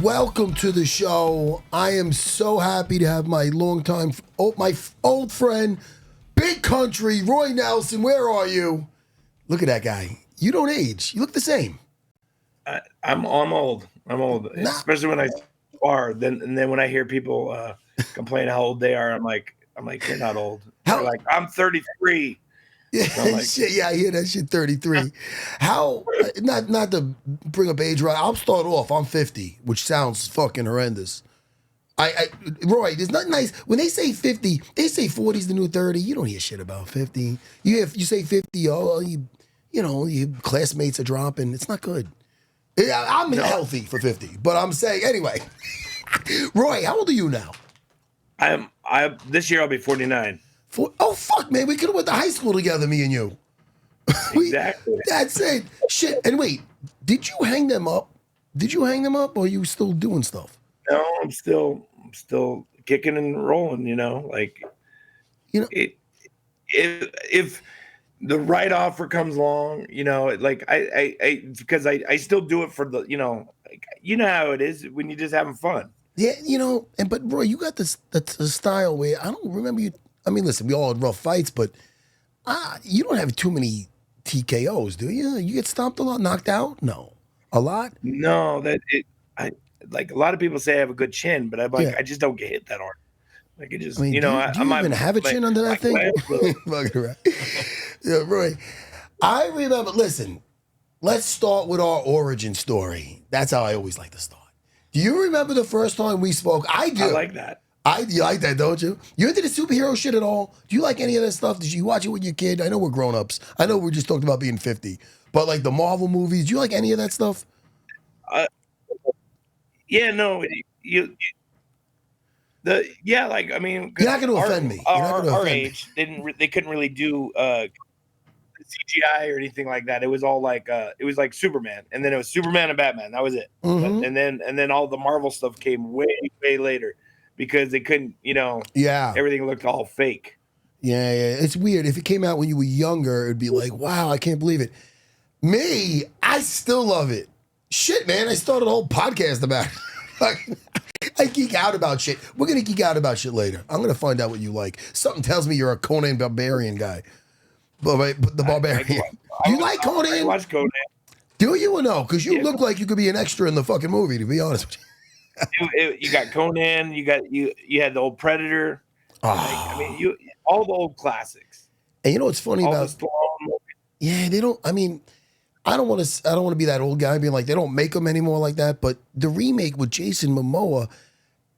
Welcome to the show. I am so happy to have my my old friend, Big Country, Roy Nelson. Where are you? Look at that guy. You don't age. You look the same. I'm old. Especially when I spar. Then when I hear people complain how old they are, I'm like, you're not old. They're like, I'm 33. Yeah, so like, shit, yeah, I hear that shit. 33. How? Not to bring up age, right? I'll start off. I'm 50, which sounds fucking horrendous. Roy, there's nothing nice when they say 50. They say 40's the new 30. You don't hear shit about 50. You say 50, your classmates are dropping. It's not good. I'm healthy for 50, but I'm saying anyway. Roy, how old are you now? I this year I'll be 49. Oh fuck, man, we could have went to high school together, me and you. Exactly. That's it. Shit. And wait, did you hang them up? Or are you still doing stuff? No, I'm still kicking and rolling. If the right offer comes along, like because I still do it for the, how it is when you're just having fun. Yeah, but Roy, you got this style where I don't remember you. I mean, listen, we all had rough fights, but you don't have too many TKOs, do you? You get stomped a lot, knocked out? No. A lot? No, a lot of people say I have a good chin, but I'm like, I just don't get hit that hard. Like it just, do you even have a chin under that thing? Yeah, Roy. I remember, listen, let's start with our origin story. That's how I always like to start. Do you remember the first time we spoke? I do. I like that. You like that, don't you? You into the superhero shit at all? Do you like any of that stuff? Did you watch it with your kid? I know we're grown-ups. I know we're just talking about being 50. But like the Marvel movies, do you like any of that stuff? Yeah, no. You're not going to offend me. Our age, they couldn't really do CGI or anything like that. It was all like it was like Superman, and then it was Superman and Batman. That was it. Mm-hmm. And then all the Marvel stuff came way later. Because they couldn't, everything looked all fake. Yeah. It's weird. If it came out when you were younger, it'd be like, wow, I can't believe it. Me, I still love it. Shit, man, I started a whole podcast about it. I geek out about shit. We're going to geek out about shit later. I'm going to find out what you like. Something tells me you're a Conan Barbarian guy. But the Barbarian. Do you like Conan? I watch Conan. Do you or no? Because you look like you could be an extra in the fucking movie, to be honest with you. You got Conan, you had the old Predator. Oh. All the old classics. And you know what's funny about? Yeah, they don't. I mean, I don't want to be that old guy being like they don't make them anymore like that. But the remake with Jason Momoa,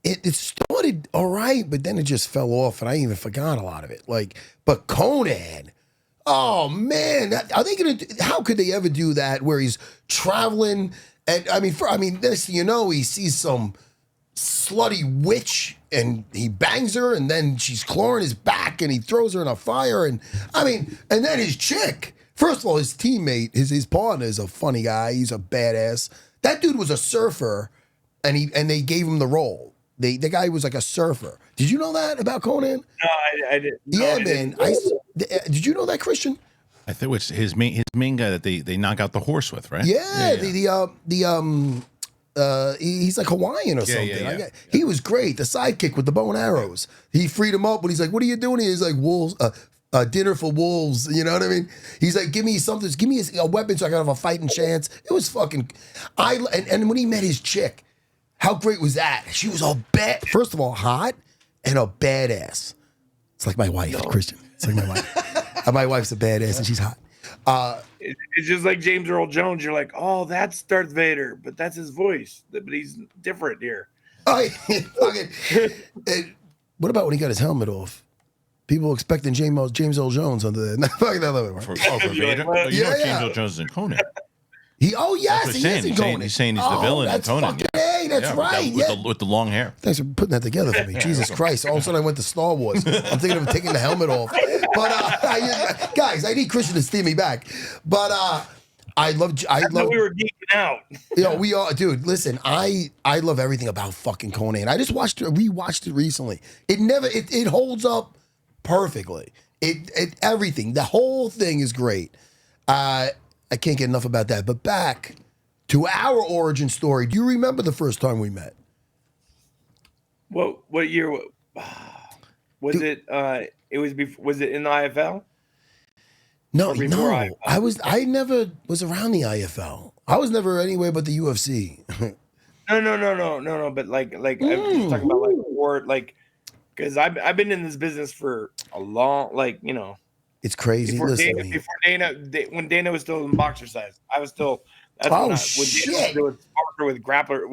it started all right, but then it just fell off, and I even forgot a lot of it. But Conan. Oh man, are they gonna? How could they ever do that? Where he's traveling? And this, he sees some slutty witch and he bangs her and then she's clawing his back and he throws her in a fire. And then his chick, first of all, his teammate, his partner is a funny guy. He's a badass. That dude was a surfer and they gave him the role. The guy was like a surfer. Did you know that about Conan? No, I didn't. Yeah, man. Did you know that, Christian? I think it's his main guy that they knock out the horse with, right? Yeah. He's like Hawaiian or something. Yeah. He was great. The sidekick with the bow and arrows. He freed him up, but he's like, "What are you doing here?" He's like, "Wolves, dinner for wolves." You know what I mean? He's like, "Give me something. Give me a weapon so I can have a fighting chance." It was fucking. And when he met his chick, how great was that? She was all bad. First of all, hot and a badass. It's like my wife, Christian. It's like my wife. My wife's a badass and she's hot. It's just like James Earl Jones. You're like, oh, that's Darth Vader, but that's his voice. But he's different here. Oh, what about when he got his helmet off? People expecting James Earl Jones under there. For Vader? James Earl Jones is in Conan. Yes, he is in Conan. He's saying he's the villain in Conan. Hey, that's right. With the long hair. Thanks for putting that together for me. Jesus Christ. All of a sudden I went to Star Wars. I'm thinking of taking the helmet off. But, guys, I need Christian to steam me back. But I love. We were geeking out. We are, dude. Listen, I love everything about fucking Conan. I just rewatched it recently. It holds up perfectly. Everything. The whole thing is great. I can't get enough about that. But back to our origin story. Do you remember the first time we met? What year was it? It was before. Was it in the IFL? No, I never was around the IFL. I was never anywhere but the UFC. No. But like I'm just talking about like war, like because I've been in this business for a long, like it's crazy. Before Dana, when Dana was still in boxer size, I was still. That's when shit! Dana was sponsor with Grappler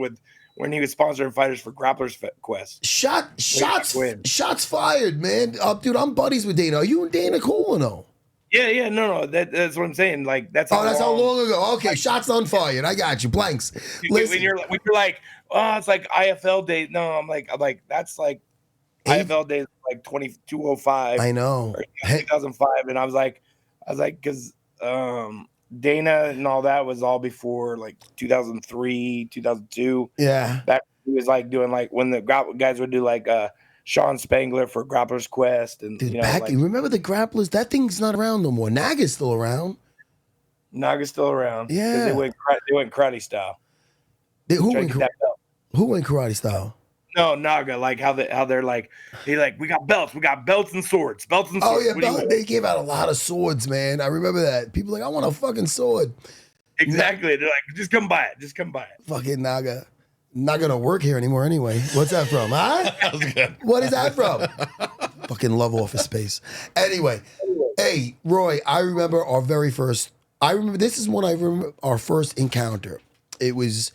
when he was sponsoring fighters for Grappler's Quest. Shots fired, man. Dude, I'm buddies with Dana. Are you and Dana cool or no? Yeah, no. That's what I'm saying. Like that's how long ago. Okay, shots unfired. I got you. Blanks. When you're like, oh, it's like IFL days. No, I'm like that's like IFL days like 2205. I know. Or 2005, and I was like, because Dana and all that was all before like 2003, 2002. Yeah, that he was like doing like when the guys would do like Sean Spangler for Grappler's Quest, and dude, you remember the Grapplers? That thing's not around no more. Naga's still around. Naga's still around. Yeah, they went karate style. Who went karate style? No, Naga. Like how they're like we got belts and swords. Oh yeah, they gave out a lot of swords, man. I remember that. People like, I want a fucking sword. Exactly. They're like, just come buy it. Fucking Naga. Not gonna work here anymore anyway. What's that from? Huh? What is that from? Fucking love Office Space. Anyway, hey Roy, I remember this is when I remember our first encounter. It was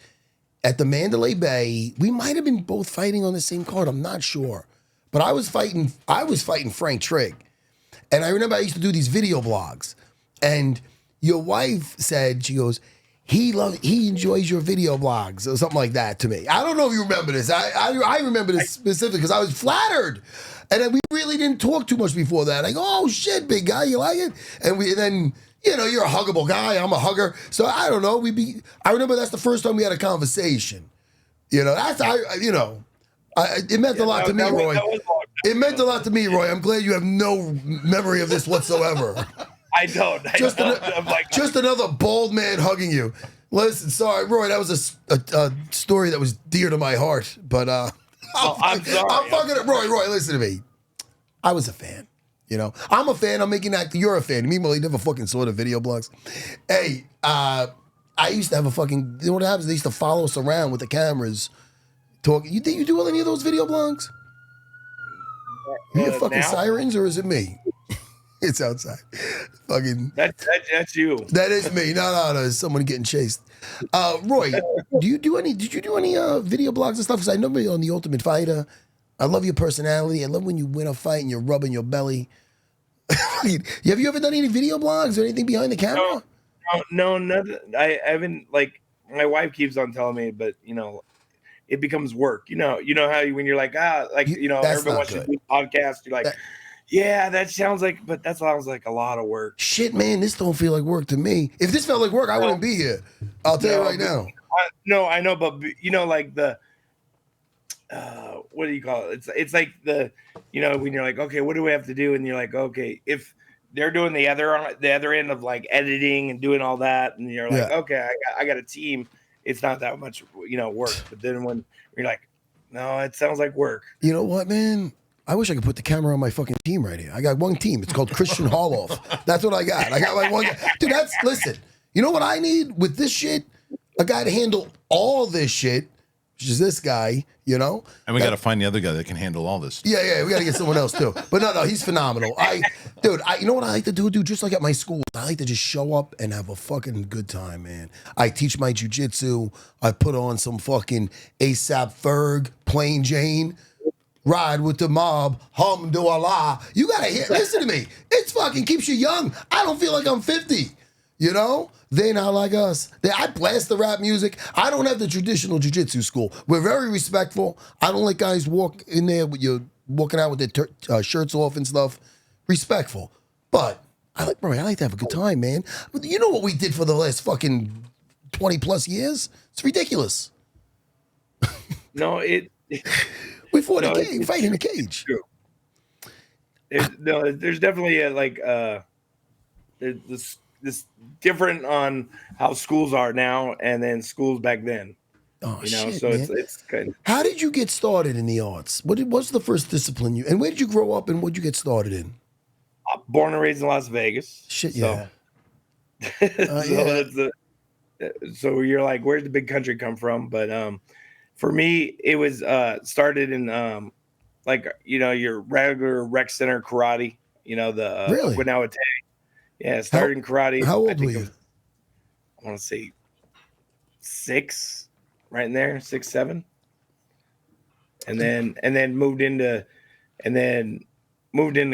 at the Mandalay Bay. We might have been both fighting on the same card. I'm not sure, but I was fighting Frank Trigg, and I remember I used to do these video blogs, and your wife said, she goes, he enjoys your video blogs or something like that to me. I don't know if you remember this. I remember this specifically because I was flattered. And then we really didn't talk too much before that. Like, oh shit, big guy, you like it? And then, you're a huggable guy. I'm a hugger. So I don't know. I remember that's the first time we had a conversation. It meant a lot to me, Roy. It meant a lot to me, Roy. I'm glad you have no memory of this whatsoever. I don't. Just another bald man hugging you. Listen, sorry, Roy. That was a story that was dear to my heart. But I'm sorry. I'm fucking Roy. Listen to me. I was a fan. I'm a fan. I'm making that. You're a fan. Meanwhile, you never fucking saw the video blogs. Hey, I used to have a fucking. You know what happens? They used to follow us around with the cameras, talking. You think you do any of those video blogs? You hear fucking sirens, or is it me? It's outside. Fucking. That's you. That is me. No. It's someone getting chased. Roy, did you do any video blogs and stuff? Because I know you on the Ultimate Fighter. I love your personality. I love when you win a fight and you're rubbing your belly. Have you ever done any video blogs or anything behind the camera? No, nothing. I haven't. Like my wife keeps on telling me, but it becomes work. You know how when you're like everybody wants to do a podcast. You're like. Yeah, that sounds like a lot of work. Shit, man, this don't feel like work to me. If this felt like work, I wouldn't be here. I'll tell you right now. No, I know, but like the what do you call it? It's like the when you're like, okay, what do we have to do? And you're like, okay, if they're doing the other end of like editing and doing all that, and you're like, okay, I got a team. It's not that much work. But then when you're like, no, it sounds like work. You know what, man? I wish I could put the camera on my fucking team right here. I got one team. It's called Christian Harloff. That's what I got. I got like one guy. Dude, listen, you know what I need with this shit? A guy to handle all this shit, which is this guy, And we got to find the other guy that can handle all this. Yeah, we got to get someone else too. But no, he's phenomenal. You know what I like to do, dude? Just like at my school, I like to just show up and have a fucking good time, man. I teach my jiu-jitsu. I put on some fucking ASAP Ferg, Plain Jane. Ride with the mob, alhamdulillah. You gotta listen to me. It's fucking keeps you young. I don't feel like I'm 50. They not like us. I blast the rap music. I don't have the traditional jiu-jitsu school. We're very respectful. I don't let guys walk in there with you walking out with their shirts off and stuff. Respectful. But I like to have a good time, man. You know what we did for the last fucking 20 plus years? It's ridiculous. No, We fought fight in a cage. There's definitely the this different on how schools are now and then schools back then. Oh, You know, shit, so man. it's good. How did you get started in the arts? What's the first discipline you, and where did you grow up and what did you get started in? Born and raised in Las Vegas. Shit, So, yeah. so you're like, where'd the big country come from? But for me, it was started in like, you know, your regular rec center karate, you know, the Really? Okinawa. Yeah, it started in karate. How I old think were you? I want to say 6, right in there, 6, 7. And then moved into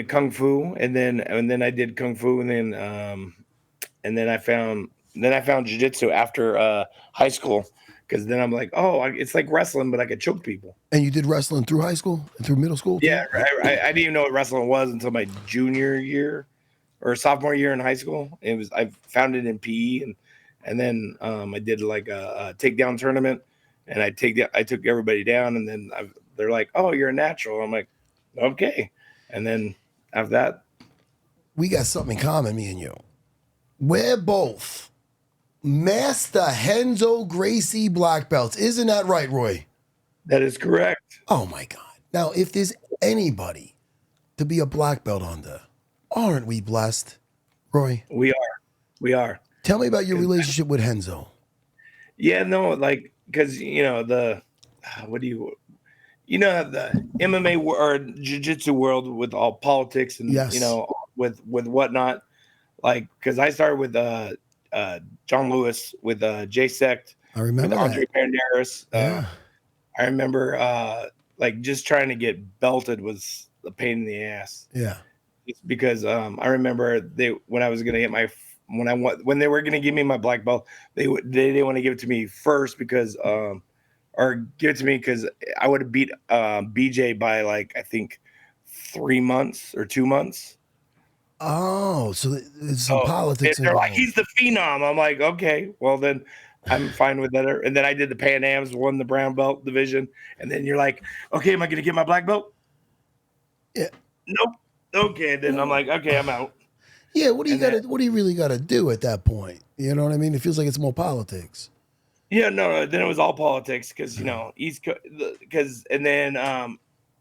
kung fu, and then I did kung fu, and then I found jiu-jitsu after high school, because then I'm like, oh, it's like wrestling, but I could choke people. And you did wrestling through high school and through middle school? Yeah, I didn't even know what wrestling was until my junior year or sophomore year in high school. I found it in PE, and then I did like a takedown tournament, and I took everybody down, and then they're like, oh, you're a natural. I'm like, okay. And then after that, We got something in common, me and you. We're both Master Renzo Gracie black belts. Isn't that right, Roy? that is correct. Oh my God. Now, if there's anybody to be a black belt under, aren't we blessed, Roy? We are. Tell me about your relationship with Renzo. Yeah, no, like, because you know the MMA or jiu-jitsu world with all politics and Yes. you know with whatnot, like, because I started with John Lewis with Jay Sect, I with remember Andre that. Banderas. Yeah. I remember like just trying to get belted was a pain in the ass. Yeah. It's because I remember when I was gonna get when they were gonna give me my black belt, they didn't want to give it to me first because or give it to me because I would have beat BJ by like I think 3 months or 2 months. Oh, so there's some politics They're involved. like, he's the phenom. I'm like, okay, well then I'm fine with that. And then I did the Pan Ams, won the brown belt division, and then you're like, okay, am I gonna get my black belt? Yeah. Nope. Okay, then I'm like, okay, I'm out. Yeah, what do you really gotta do at that point? You know what I mean? It feels like it's more politics. Yeah, no, then it was all politics because you know East Coast,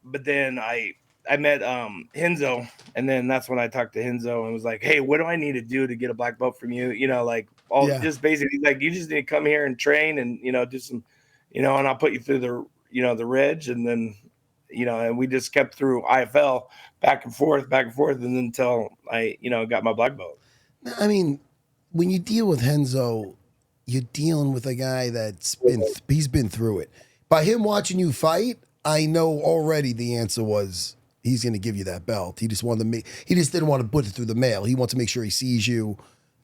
but then I met Henzo, and then that's when I talked to Henzo and was like, hey, what do I need to do to get a black belt from you? You know, like just basically like you just need to come here and train and you know do some, you know, and I'll put you through the ridge, and then you know, and we just kept through IFL back and forth, and then until I got my black belt. I mean, when you deal with Henzo, you're dealing with a guy he's been through it. By him watching you fight, I know already the answer was he's going to give you that belt. He just didn't want to put it through the mail. He wants to make sure he sees you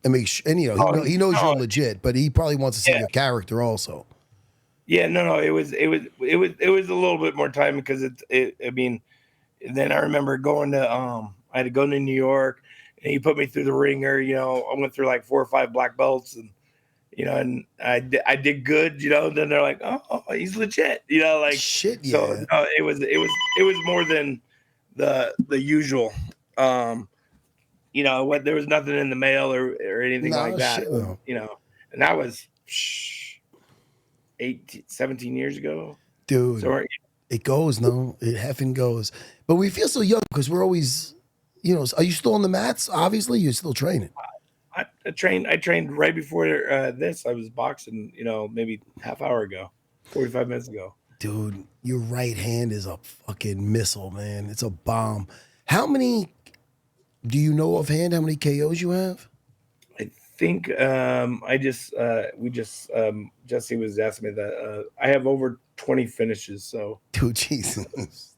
and he knows you're legit, but he probably wants to see your character also. Yeah, no, it was a little bit more time because I mean, then I remember going to I had to go to New York, and he put me through the ringer. You know, I went through like 4 or 5 black belts, and you know, and I did good. You know, then they're like, oh, he's legit. You know, like shit. Yeah. So no, it was more than the usual. You know, there was nothing in the mail or anything like that. Shit, no. You know, and that was 17 years ago. Dude, so it goes, no, it effing goes. But we feel so young because we're always, you know, are you still on the mats? Obviously, you're still training. I trained right before this. I was boxing, you know, maybe half hour ago, 45 minutes ago. Dude, your right hand is a fucking missile, man. It's a bomb. How many, do you know offhand how many KOs you have? I think Jesse was asking me that. I have over 20 finishes. So, dude, Jesus.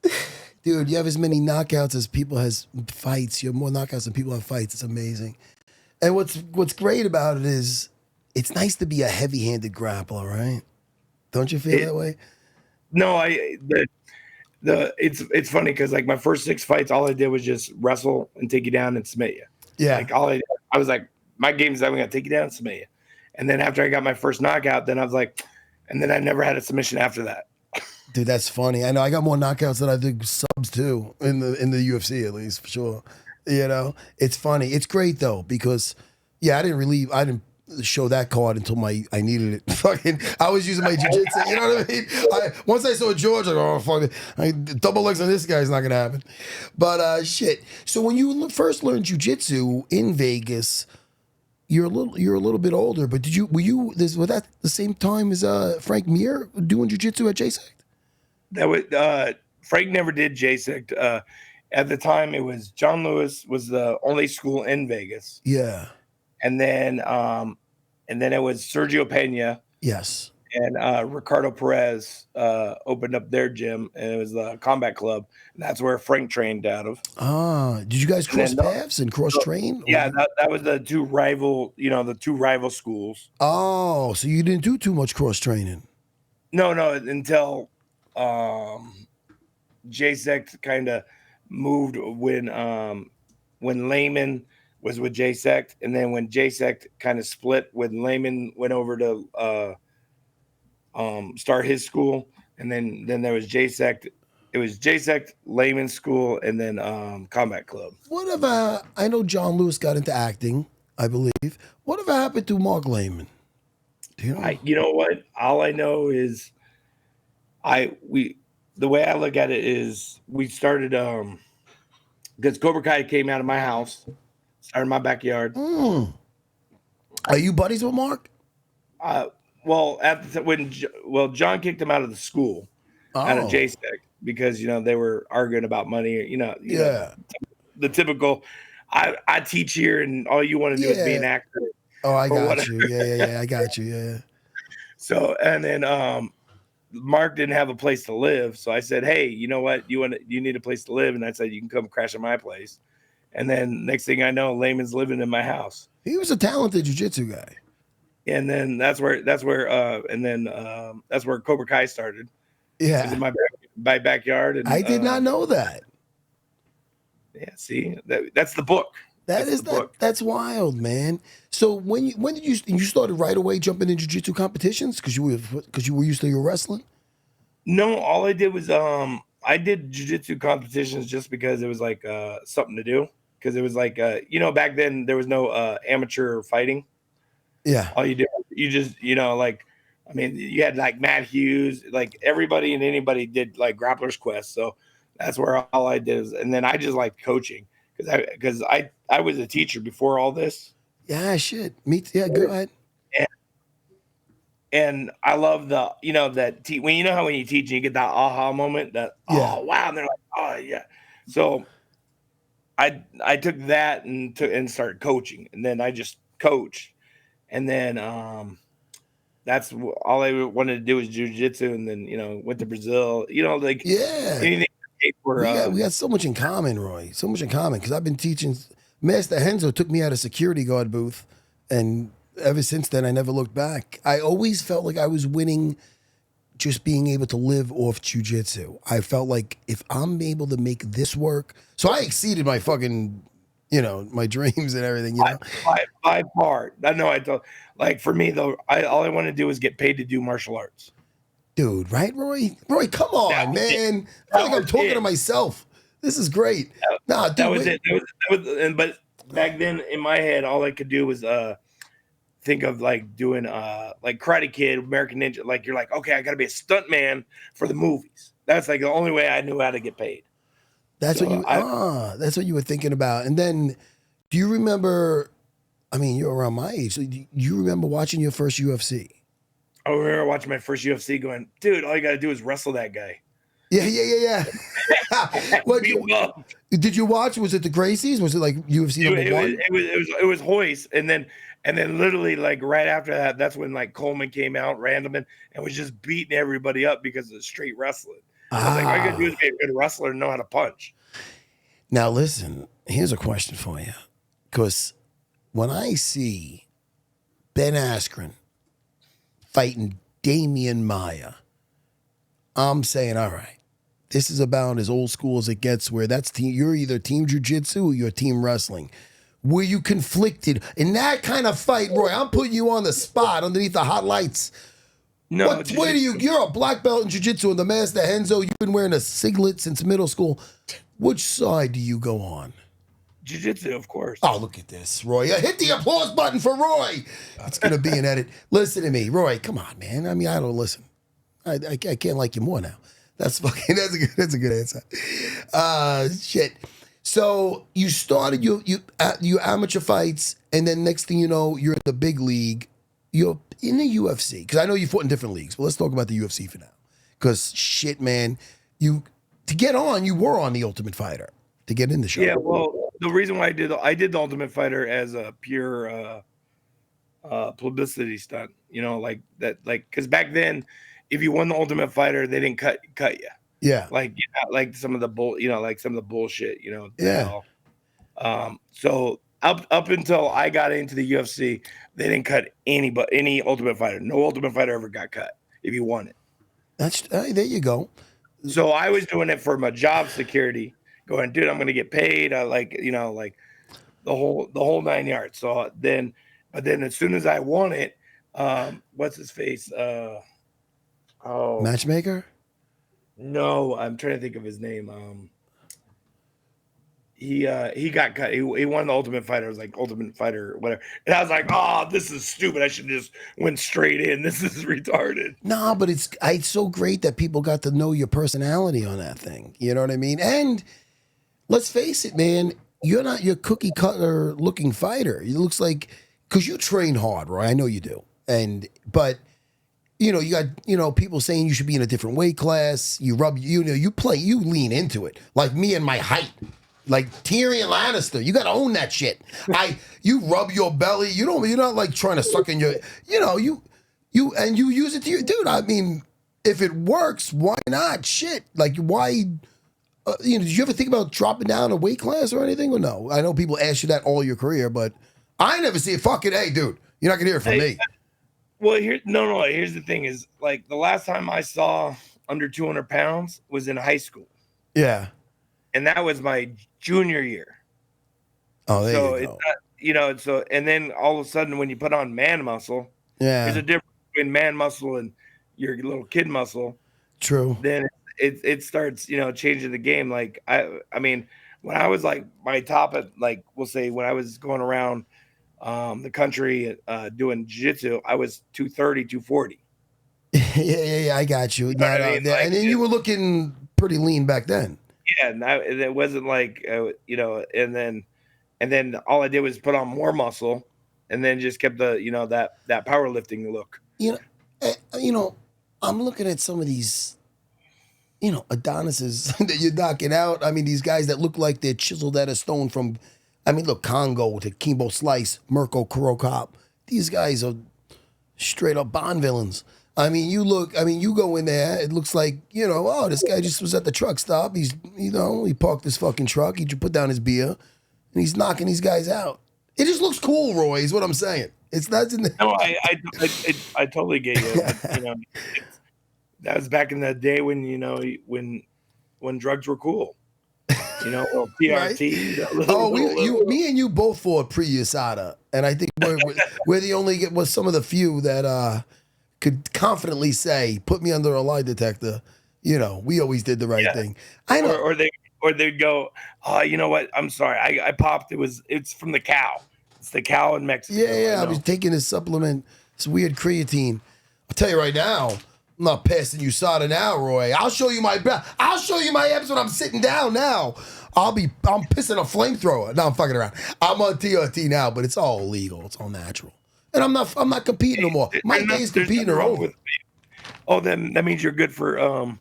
Dude, you have as many knockouts as people has fights. You have more knockouts than people have fights. It's amazing. And what's great about it is it's nice to be a heavy-handed grappler, right? Don't you feel that way? No, it's funny because like my first 6 fights, all I did was just wrestle and take you down and submit you. Yeah. Like I was like, my game is I'm gonna take you down and submit you. And then after I got my first knockout, then I was like, and then I never had a submission after that. Dude, that's funny. I know I got more knockouts than I did subs too in the UFC, at least, for sure. You know, it's funny. It's great though, because Yeah, I didn't show that card until I needed it. Fucking, I was using my jiu-jitsu. You know what I mean? Once I saw George, like, oh fuck it, double legs on this guy's not gonna happen. But shit. So when you first learned jiu-jitsu in Vegas, you're a little bit older. But was that the same time as Frank Mir doing jiu-jitsu at JSEC? That was Frank never did JSEC. At the time, it was John Lewis was the only school in Vegas. Yeah. And then it was Sergio Pena. Yes. And Ricardo Perez opened up their gym, and it was the Combat Club. And that's where Frank trained out of. Ah, did you guys cross paths and cross train? Yeah, that was the two rival schools. Oh, so you didn't do too much cross training? No, until JSEC kind of moved when Lehman was with JSEC, and then when JSEC kind of split, when Lehman went over to start his school, and then there was JSEC. It was JSEC, Lehman School, and then Combat Club. Whatever. I know John Lewis got into acting, I believe. Whatever happened to Mark Lehman? Do you know? You know what? All I know is the way I look at it is we started because Cobra Kai came out of my house, started in my backyard. Are you buddies with Mark? Well, John kicked him out of the school, out of JSEC, because they were arguing about money. Yeah, the typical. I teach here, and all you want to do is be an actor. Oh, I got you. Yeah, I got you. Yeah. So, and then Mark didn't have a place to live, so I said, "Hey, you know what? You need a place to live?" And I said, "You can come crash at my place." And then next thing I know, Lehman's living in my house. He was a talented jiu-jitsu guy. And then that's where Cobra Kai started. Yeah, it was in my backyard. And I did not know that. Yeah, see, that's the book. That's wild, man. So when did you started right away jumping in jiu-jitsu competitions because you were used to your wrestling? No, all I did was I did jiu-jitsu competitions just because it was like something to do, because it was like back then there was no amateur fighting. Yeah. All you do, you just you had like Matt Hughes, like everybody and anybody did like Grappler's Quest. So that's where all I did is, and then I just like coaching because I was a teacher before all this. Yeah, shit. Me too. Yeah, go ahead. And I love the when when you teach and you get that aha moment, that oh wow, and they're like, oh yeah. So I took that and started coaching, and then I just coached, and then that's all I wanted to do was jiu-jitsu, and then went to Brazil, anything. We got so much in common, Roy. So much in common, because I've been teaching. Master Henzo took me out of security guard booth, and ever since then, I never looked back. I always felt like I was winning just being able to live off jiu-jitsu. I felt like if I'm able to make this work, so I exceeded my fucking, my dreams and everything. By far. I know. I don't like for me though. All I want to do is get paid to do martial arts. Dude, right, Roy? Roy, come on, man. I feel like I'm talking to myself. This is great. Nah, dude, that was it. But back then in my head, all I could do was think of like doing like Karate Kid, American Ninja. Like you're like, okay, I got to be a stunt man for the movies. That's like the only way I knew how to get paid. That's what you were thinking about. And then, do you remember? I mean, you're around my age. So do you remember watching your first UFC? I remember watching my first UFC going, dude, all you got to do is wrestle that guy. Yeah. Did you watch? Was it the Gracies? Was it like UFC number one? It was Hoist. And then literally like right after that, that's when like Coleman came out random and was just beating everybody up because of straight wrestling. I was like, all you got to do is be a good wrestler and know how to punch. Now listen, here's a question for you. Because when I see Ben Askren fighting Damian Maia, I'm saying, all right, this is about as old school as it gets, where you're either team jiu-jitsu or you're team wrestling. Were you conflicted in that kind of fight, Roy? I'm putting you on the spot underneath the hot lights. No, you're a black belt in jiu-jitsu and the Master Henzo, you've been wearing a singlet since middle school. Which side do you go on? Jiu-jitsu, of course. Oh, look at this, Roy. Hit the applause button for Roy. It's going to be an edit. Listen to me, Roy. Come on, man. I mean, I don't listen. I can't like you more now. That's a good answer. Shit. So you started your amateur fights, and then next thing you know, you're in the big league. You're in the UFC, because I know you fought in different leagues, but let's talk about the UFC for now. Because shit, man, to get on, you were on the Ultimate Fighter to get in the show. Yeah, well, the reason why I did the Ultimate Fighter as a pure publicity stunt, you know, like that, like, because back then, if you won the Ultimate Fighter, they didn't cut you. Yeah, like like some of the bullshit, you know. Yeah. So up until I got into the UFC, they didn't cut any Ultimate Fighter. No Ultimate Fighter ever got cut if you won it. There you go. So I was doing it for my job security, going, dude, I'm gonna get paid. I like, you know, like the whole 9 yards. So then as soon as I won it, what's his face? Matchmaker? No, I'm trying to think of his name. He got cut. He won the Ultimate Fighter. It was like Ultimate Fighter, whatever. And I was like, oh, this is stupid. I should just went straight in. This is retarded. No, but it's so great that people got to know your personality on that thing. You know what I mean? And let's face it, man, you're not your cookie cutter looking fighter. It looks like, because you train hard, right? I know you do. But you know, you got, you know, people saying you should be in a different weight class. You lean into it. Like me and my height. Like Tyrion Lannister. You gotta own that shit. You rub your belly. You're not like trying to suck in your, you know, you use it to your, dude, I mean, if it works, why not? Shit. Like, why, you know, did you ever think about dropping down a weight class or anything, or no? I know people ask you that all your career, but I never see it. Fucking, hey, dude, you're not gonna hear it from me. Well, here's the thing is, like, the last time I saw under 200 pounds was in high school. Yeah. And that was my junior year. Oh, there so you go. It's not, you know, so, and then all of a sudden when you put on man muscle, there's a difference between man muscle and your little kid muscle. True. Then it starts, you know, changing the game. Like, I mean, when I was like my top at, like, we'll say when I was going around the country doing jiu-jitsu, I was 230, 240. Yeah, I got you. You know what I mean? Like, and then you were looking pretty lean back then. Yeah, and it wasn't like you know, and then all I did was put on more muscle, and then just kept the, you know, that powerlifting look. You know, I'm looking at some of these, you know, Adonises that you're knocking out. I mean, these guys that look like they're chiseled out of stone from, I mean, look, Kongo to Kimbo Slice, Mirko Kurokop. These guys are straight up Bond villains. I mean, you go in there, it looks like, you know, oh, this guy just was at the truck stop. He's, you know, he parked his fucking truck. He just put down his beer, and he's knocking these guys out. It just looks cool, Roy, is what I'm saying. It's not in the... No, I totally get you. You know, that was back in the day when, you know, when drugs were cool. You know, little PRT. Right? Me and you both fought pre-USADA, and I think we're the only, was some of the few that could confidently say, put me under a lie detector. You know, we always did the right thing. I know. Or they'd go, oh, you know what? I'm sorry. I popped. It's from the cow. It's the cow in Mexico. Yeah. I was taking this supplement, this weird creatine. I'll tell you right now, I'm not passing you USADA now, Roy. I'll show you my abs when I'm sitting down now. I'm pissing a flamethrower. No, I'm fucking around. I'm on TRT now, but it's all legal. It's all natural. And I'm not competing no more. My days competing are over. Oh, then that means you're good for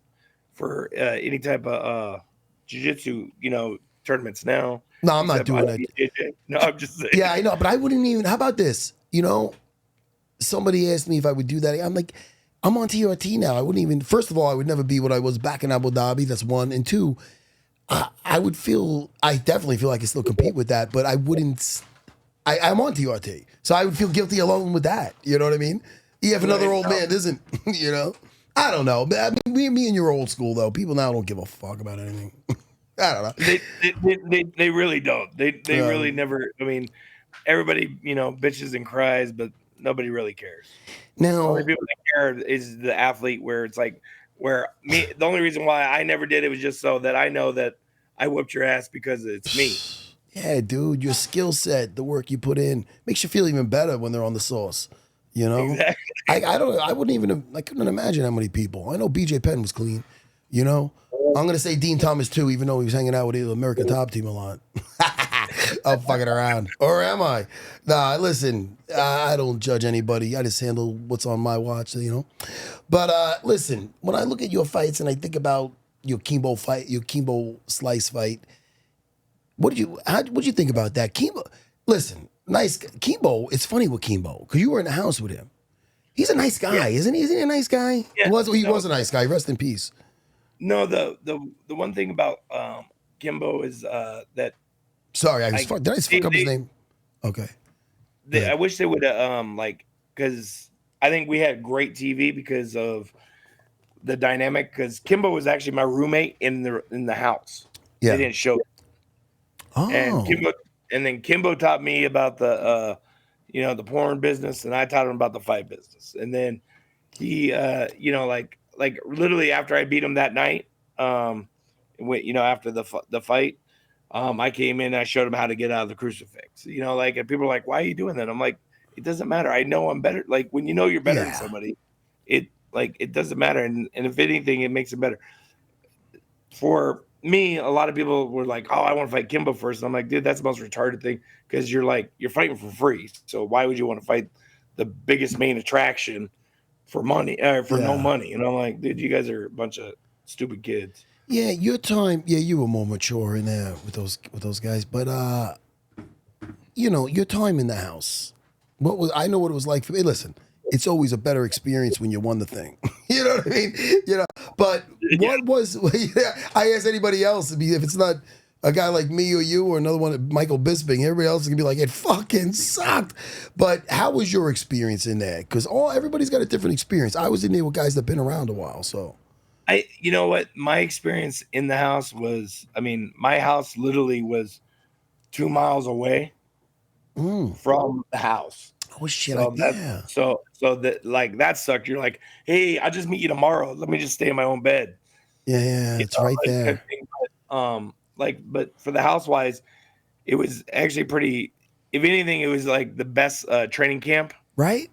any type of jiu-jitsu, you know, tournaments now. No, I'm not doing that. No, I'm just saying. Yeah, I know, but I wouldn't even. How about this? You know, somebody asked me if I would do that. I'm like, I'm on TRT now. I wouldn't even. First of all, I would never be what I was back in Abu Dhabi. That's one. And two, I definitely feel I can still compete with that, but I wouldn't. I'm on TRT, so I would feel guilty alone with that. You know what I mean? If another old man isn't, you know, I don't know. I mean, me and you're old school though. People now don't give a fuck about anything. I don't know. They really don't. They really never. I mean, everybody, you know, bitches and cries, but nobody really cares. Now, the only people that care is the athlete. Where it's like, the only reason why I never did it was just so that I know that I whooped your ass because it's me. Yeah, dude, your skill set, the work you put in, makes you feel even better when they're on the sauce. You know, Exactly. I wouldn't even, I couldn't imagine how many people. I know BJ Penn was clean. You know, I'm gonna say Dean Thomas too, even though he was hanging out with the American Top Team a lot. I'm fucking around, or am I? Nah, listen, I don't judge anybody. I just handle what's on my watch. You know, but listen, when I look at your fights and I think about your Kimbo fight, your Kimbo Slice fight. What'd you think about that? Kimbo, listen, nice Kimbo, it's funny with Kimbo, because you were in the house with him. He's a nice guy, isn't he? Isn't he a nice guy? Yeah, He was a nice guy. Rest in peace. no, the one thing about Kimbo is that Sorry, did I just fuck up his they- name? Okay. I wish they would like, because I think we had great TV because of the dynamic. Because Kimbo was actually my roommate in the house. Yeah. They didn't show. Oh. And then Kimbo taught me about the the porn business, and I taught him about the fight business. And then he like literally after I beat him that night, after the fight, I came in and I showed him how to get out of the crucifix. And people are like, "Why are you doing that?" I'm like, "It doesn't matter. I know I'm better." Like when you know you're better than somebody, it doesn't matter. And if anything, it makes it better. For me, a lot of people were like, "Oh, I want to fight Kimbo first." And I'm like, "Dude, that's the most retarded thing, because you're fighting for free. So why would you want to fight the biggest main attraction for money for no money?" And I'm like, "Dude, you guys are a bunch of stupid kids." Yeah, your time. Yeah, you were more mature in there with those guys. But your time in the house. I know what it was like for me. Listen, it's always a better experience when you won the thing. You know what I mean? But what was? I ask anybody else if it's not a guy like me or you or another one, Michael Bisping. Everybody else is gonna be like, it fucking sucked. But how was your experience in there? Because everybody's got a different experience. I was in there with guys that've been around a while, so. You know what? My experience in the house was, my house literally was 2 miles away from the house. Oh shit! So that sucked. You're like, "Hey, I'll just meet you tomorrow. Let me just stay in my own bed." Yeah, it's right there. But for the housewise, it was actually pretty. If anything, it was like the best training camp. Right?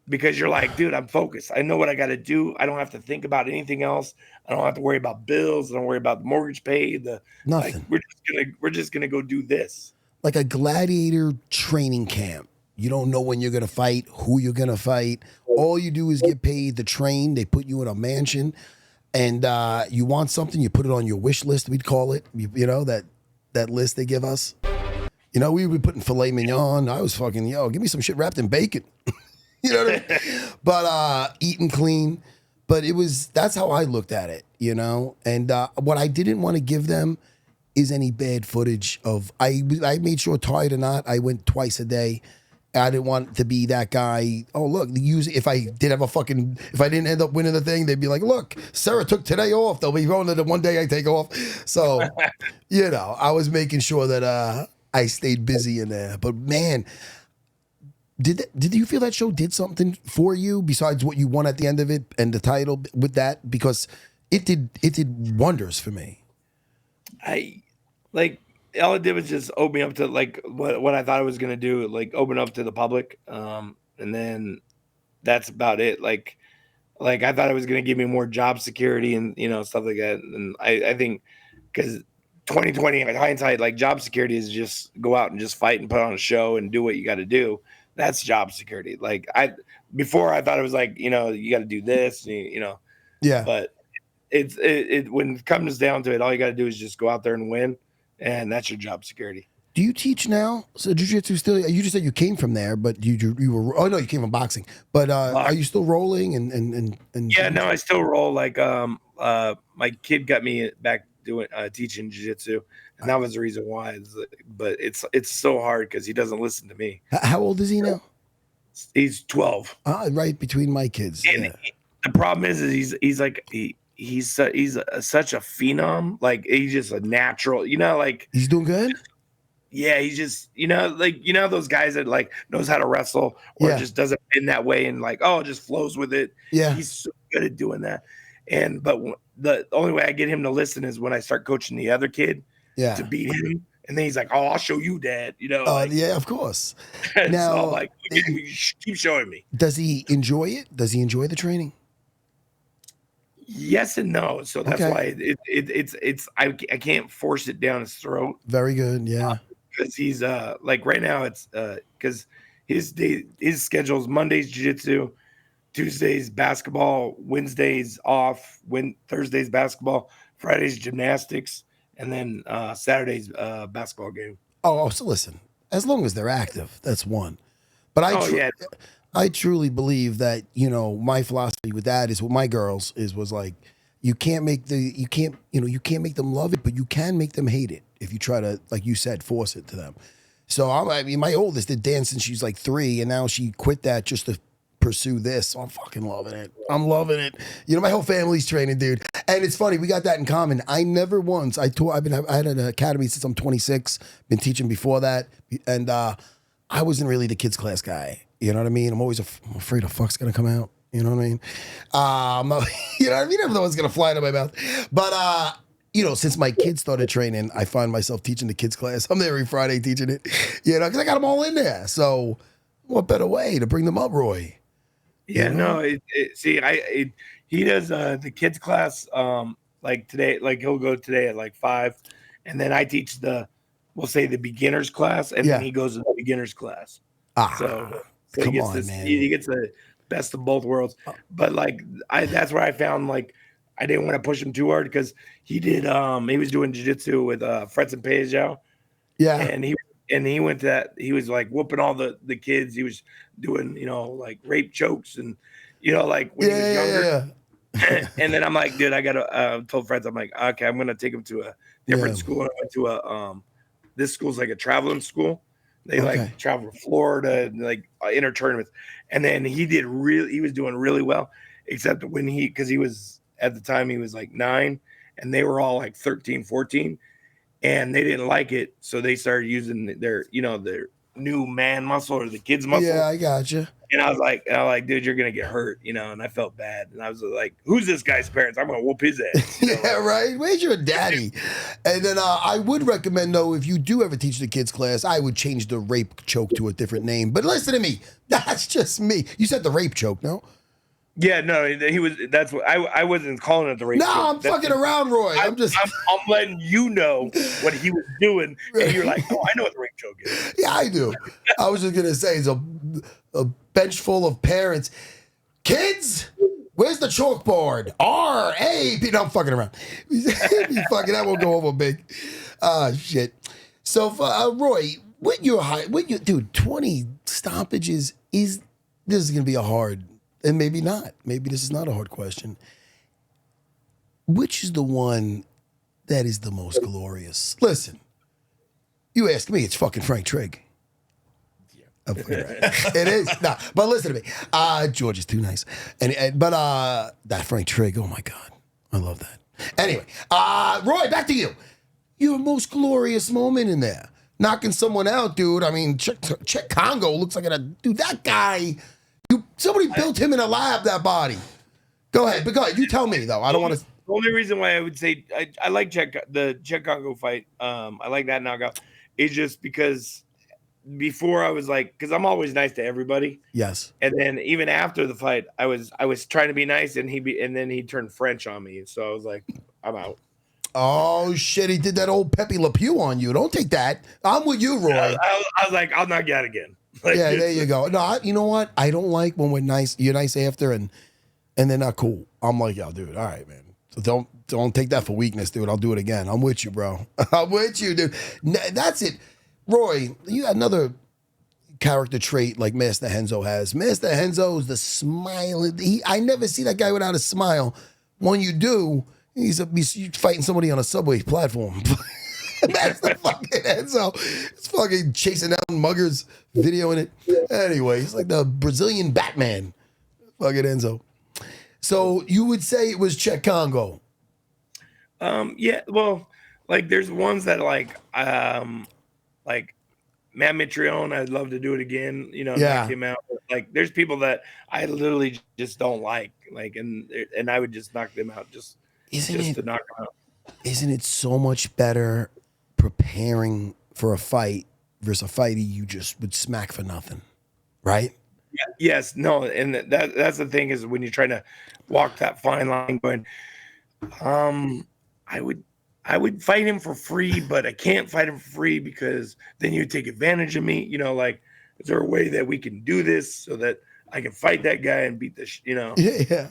Because you're like, dude, I'm focused. I know what I got to do. I don't have to think about anything else. I don't have to worry about bills. I don't worry about the mortgage paid. Nothing. We're just gonna go do this. Like a gladiator training camp. You don't know when you're gonna fight, who you're gonna fight. All you do is get paid to train. They put you in a mansion, and you want something, you put it on your wish list. We'd call it. That list they give us. We would be putting filet mignon. I was fucking give me some shit wrapped in bacon. You know what I mean? But eating clean. But that's how I looked at it, And what I didn't want to give them is any bad footage of. I made sure, tired or not, I went twice a day. I didn't want to be that guy. Oh, look, if I didn't end up winning the thing, they'd be like, look, Sarah took today off. They'll be going to the one day I take off. So, I was making sure that I stayed busy in there. But man, did you feel that show did something for you besides what you won at the end of it and the title with that? Because it did wonders for me. All it did was just open me up to what I thought I was gonna do, open up to the public, and then that's about it. Like I thought it was gonna give me more job security and stuff like that. And I think because 2020 in hindsight, job security is just go out and just fight and put on a show and do what you got to do. That's job security. Before I thought it was you got to do this, Yeah. But it when it comes down to it, all you got to do is just go out there and win. And that's your job security. Do you teach now? So jiu-jitsu still? You just said you came from there, but you were. Oh no, you came from boxing. But are you still rolling and? Yeah, no, I still roll. My kid got me back doing teaching jiu-jitsu, and that was the reason why. But it's so hard because he doesn't listen to me. How old is he now? He's 12. Right between my kids. And the problem is he's such a phenom. He's just a natural. He's doing good. Yeah, he's just those guys that knows how to wrestle or just doesn't in that way and just flows with it. Yeah, he's so good at doing that. But the only way I get him to listen is when I start coaching the other kid to beat him, And then he's like, "Oh, I'll show you, Dad." Yeah, of course. Now, so I'm like, okay, keep showing me. Does he enjoy it? Does he enjoy the training? Yes and no. So that's why I can't force it down his throat. Very good. Yeah. Because he's like right now it's because his schedule is Mondays jiu-jitsu, Tuesdays basketball, Wednesdays off, Thursdays basketball, Fridays gymnastics, and then Saturdays basketball game. Oh, so listen, as long as they're active, that's one. But I truly believe that, my philosophy with that is with my girls was like, you can't make them love it, but you can make them hate it if you try to, like you said, force it to them. So my oldest did dance since she's like 3, and now she quit that just to pursue this. So I'm fucking loving it. I'm loving it. My whole family's training, dude. And it's funny, we got that in common. I never once, I had an academy since I'm 26, been teaching before that. And I wasn't really the kids class guy. You know what I mean? I'm always afraid a fuck's gonna come out. You know what I mean? I'm not, you know what I mean? Never know what's gonna fly into my mouth. But since my kids started training, I find myself teaching the kids class. I'm there every Friday teaching it. Because I got them all in there. So what better way to bring them up, Roy? Yeah, no. He does the kids class like today. Like he'll go today at like 5, and then I teach we'll say the beginners class, and then he goes to the beginners class. So come on, man. He gets the best of both worlds. But like that's where I found like I didn't want to push him too hard because he was doing jiu-jitsu with Fretz and Pejao. Yeah. And he went to that, he was like whooping all the kids. He was doing, like rape chokes and like when he was younger. And then I'm like, dude, I gotta told Fretz, I'm like, okay, I'm gonna take him to a different school. And I went to this school's like a traveling school. They like travel to Florida and like enter tournaments. And then he was doing really well, except because he was at the time he was like 9 and they were all like 13, 14 and they didn't like it. So they started using their new man muscle or the kids muscle. Yeah, I gotcha. And I was like, dude, you're gonna get hurt, and I felt bad. And I was like, who's this guy's parents? I'm gonna whoop his ass. Right. Where's your daddy? And then I would recommend though, if you do ever teach the kids class, I would change the rape choke to a different name. But listen to me, that's just me. You said the rape choke, no? Yeah, no, he was. That's what I wasn't calling it the rape. No, choke. I'm fucking around, Roy. I'm letting you know what he was doing, and you're like, oh, I know what the rape choke is. Yeah, I do. I was just gonna say, it's a bench full of parents. Kids, where's the chalkboard? R-A-P. No, I'm fucking around. That won't go over big. Shit. So, Roy, with your dude, 20 stoppages this is gonna be a hard. And maybe not. Maybe this is not a hard question. Which is the one that is the most glorious? Listen, you ask me, it's fucking Frank Trigg. Yeah. It is. Nah, but listen to me. George is too nice. But that Frank Trigg, oh my God. I love that. Anyway, Roy, back to you. Your most glorious moment in there. Knocking someone out, dude. I mean, check Kongo looks like dude, that guy. Somebody built him in a lab, that body. Go ahead. But go ahead. You tell me, though. I don't want to. The only reason why I would say I like the Czech Kongo fight. I like that knockout. It's just because before I was like, because I'm always nice to everybody. Yes. And then even after the fight, I was trying to be nice, and then he turned French on me. So I was like, I'm out. Oh shit! He did that old Pepe Le Pew on you. Don't take that. I'm with you, Roy. I was like, I'll knock you out again. Like, yeah, there you go. No, you know what? I don't like when we're nice. You're nice after, and they're not cool. I'm like, yo, dude. All right, man. So don't take that for weakness, dude. I'll do it again. I'm with you, bro. I'm with you, dude. That's it, Roy. You got another character trait like Master Henzo has. Master Henzo is the smile. I never see that guy without a smile. When you do, he's fighting somebody on a subway platform. That's the fucking Enzo. It's fucking chasing down muggers, videoing it. Anyway, he's like the Brazilian Batman. Fucking Enzo. So you would say it was Czech Kongo? Yeah. Well, like there's ones that like Matt Mitrione. I'd love to do it again. Knock him out. Like there's people that I literally just don't like. Like and I would just knock them out to knock them out. Isn't it so much better preparing for a fight versus a fighter you just would smack for nothing, right? Yes, no, and that's the thing is when you're trying to walk that fine line, going, I would fight him for free, but I can't fight him for free because then you take advantage of me. Like, is there a way that we can do this so that I can fight that guy and beat Yeah.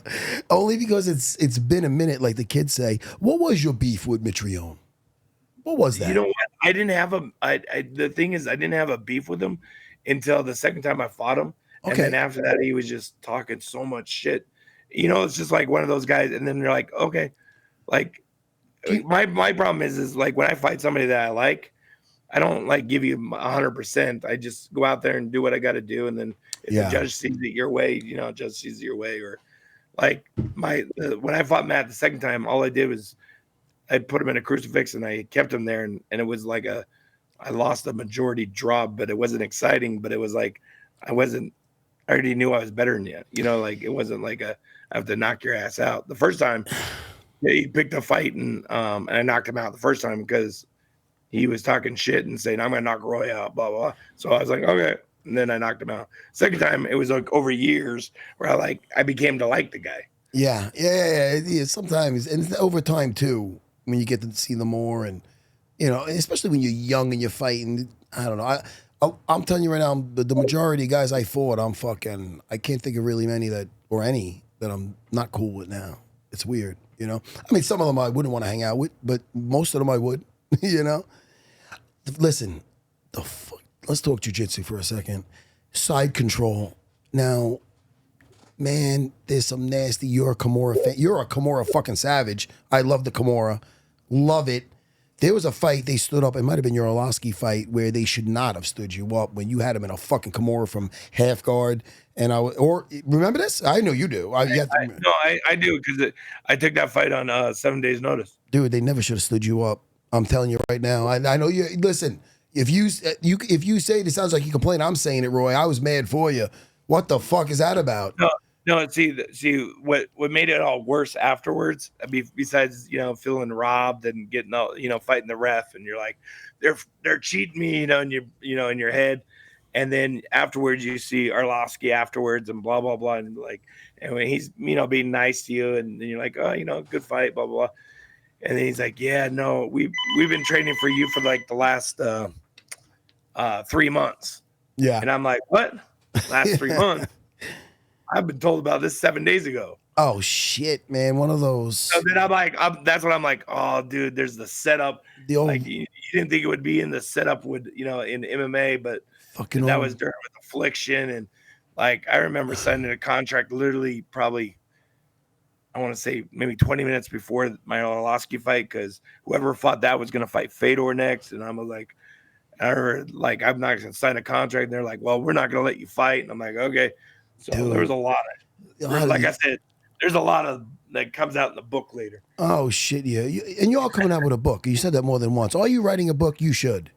Only because it's been a minute, like the kids say. What was your beef with Mitrione? What was that? You know what? I didn't have the thing is I didn't have a beef with him until the second time I fought him. And then after that, he was just talking so much shit. It's just like one of those guys. And then they're like, okay, like my problem is like when I fight somebody that I like, I don't like give you 100%. I just go out there and do what I got to do. And then if the judge sees it your way, judge sees it your way. Or like when I fought Matt the second time, all I did was I put him in a crucifix and I kept him there. And it was like I lost a majority draw, but it wasn't exciting. But it was like I already knew I was better than you. Like it wasn't like I have to knock your ass out. The first time he picked a fight and I knocked him out the first time because he was talking shit and saying, I'm going to knock Roy out, blah, blah, blah. So I was like, okay. And then I knocked him out. Second time, it was like over years where I became to like the guy. Yeah. Sometimes, and it's over time too, when you get to see them more and, especially when you're young and you're fighting. I don't know. I'm telling you right now, the majority of guys I fought, I can't think of really many that I'm not cool with now. It's weird, I mean, some of them I wouldn't want to hang out with, but most of them I would, Listen, let's talk jiu-jitsu for a second. Side control. Now, man, there's some nasty. You're a Kimura fan. You're a Kimura fucking savage. I love the Kimura. Love it. There was a fight they stood up. It might have been your Orlovsky fight where they should not have stood you up when you had him in a fucking Kimura from half guard. And remember this? I know you do. I do because I took that fight on 7 days notice. Dude, they never should have stood you up. I'm telling you right now. I know you. Listen, if you say it sounds like you complain. I'm saying it, Roy. I was mad for you. What the fuck is that about? No. See what made it all worse afterwards. Besides feeling robbed and getting all fighting the ref and you're like they're cheating me in your head, and then afterwards you see Arlovsky afterwards and blah blah blah and when he's being nice to you and then you're like good fight blah blah blah. And then he's like, yeah, no, we've been training for you for like the last 3 months. Yeah. And I'm like, what? Last 3 months? I've been told about this 7 days ago. Oh, shit, man. One of those. So then I'm like, that's what I'm like, oh, dude, there's the setup. Like, you didn't think it would be in the setup in MMA, but that was during with affliction. And like, I remember signing a contract literally probably, I want to say maybe 20 minutes before my Orlovsky fight, because whoever fought that was going to fight Fedor next. And I'm like, I'm not going to sign a contract. And they're like, well, we're not going to let you fight. And I'm like, okay. So there was a lot of, like I said, there's a lot of that comes out in the book later. Oh, shit, yeah. And you're all coming out with a book. You said that more than once. Are you writing a book? You should.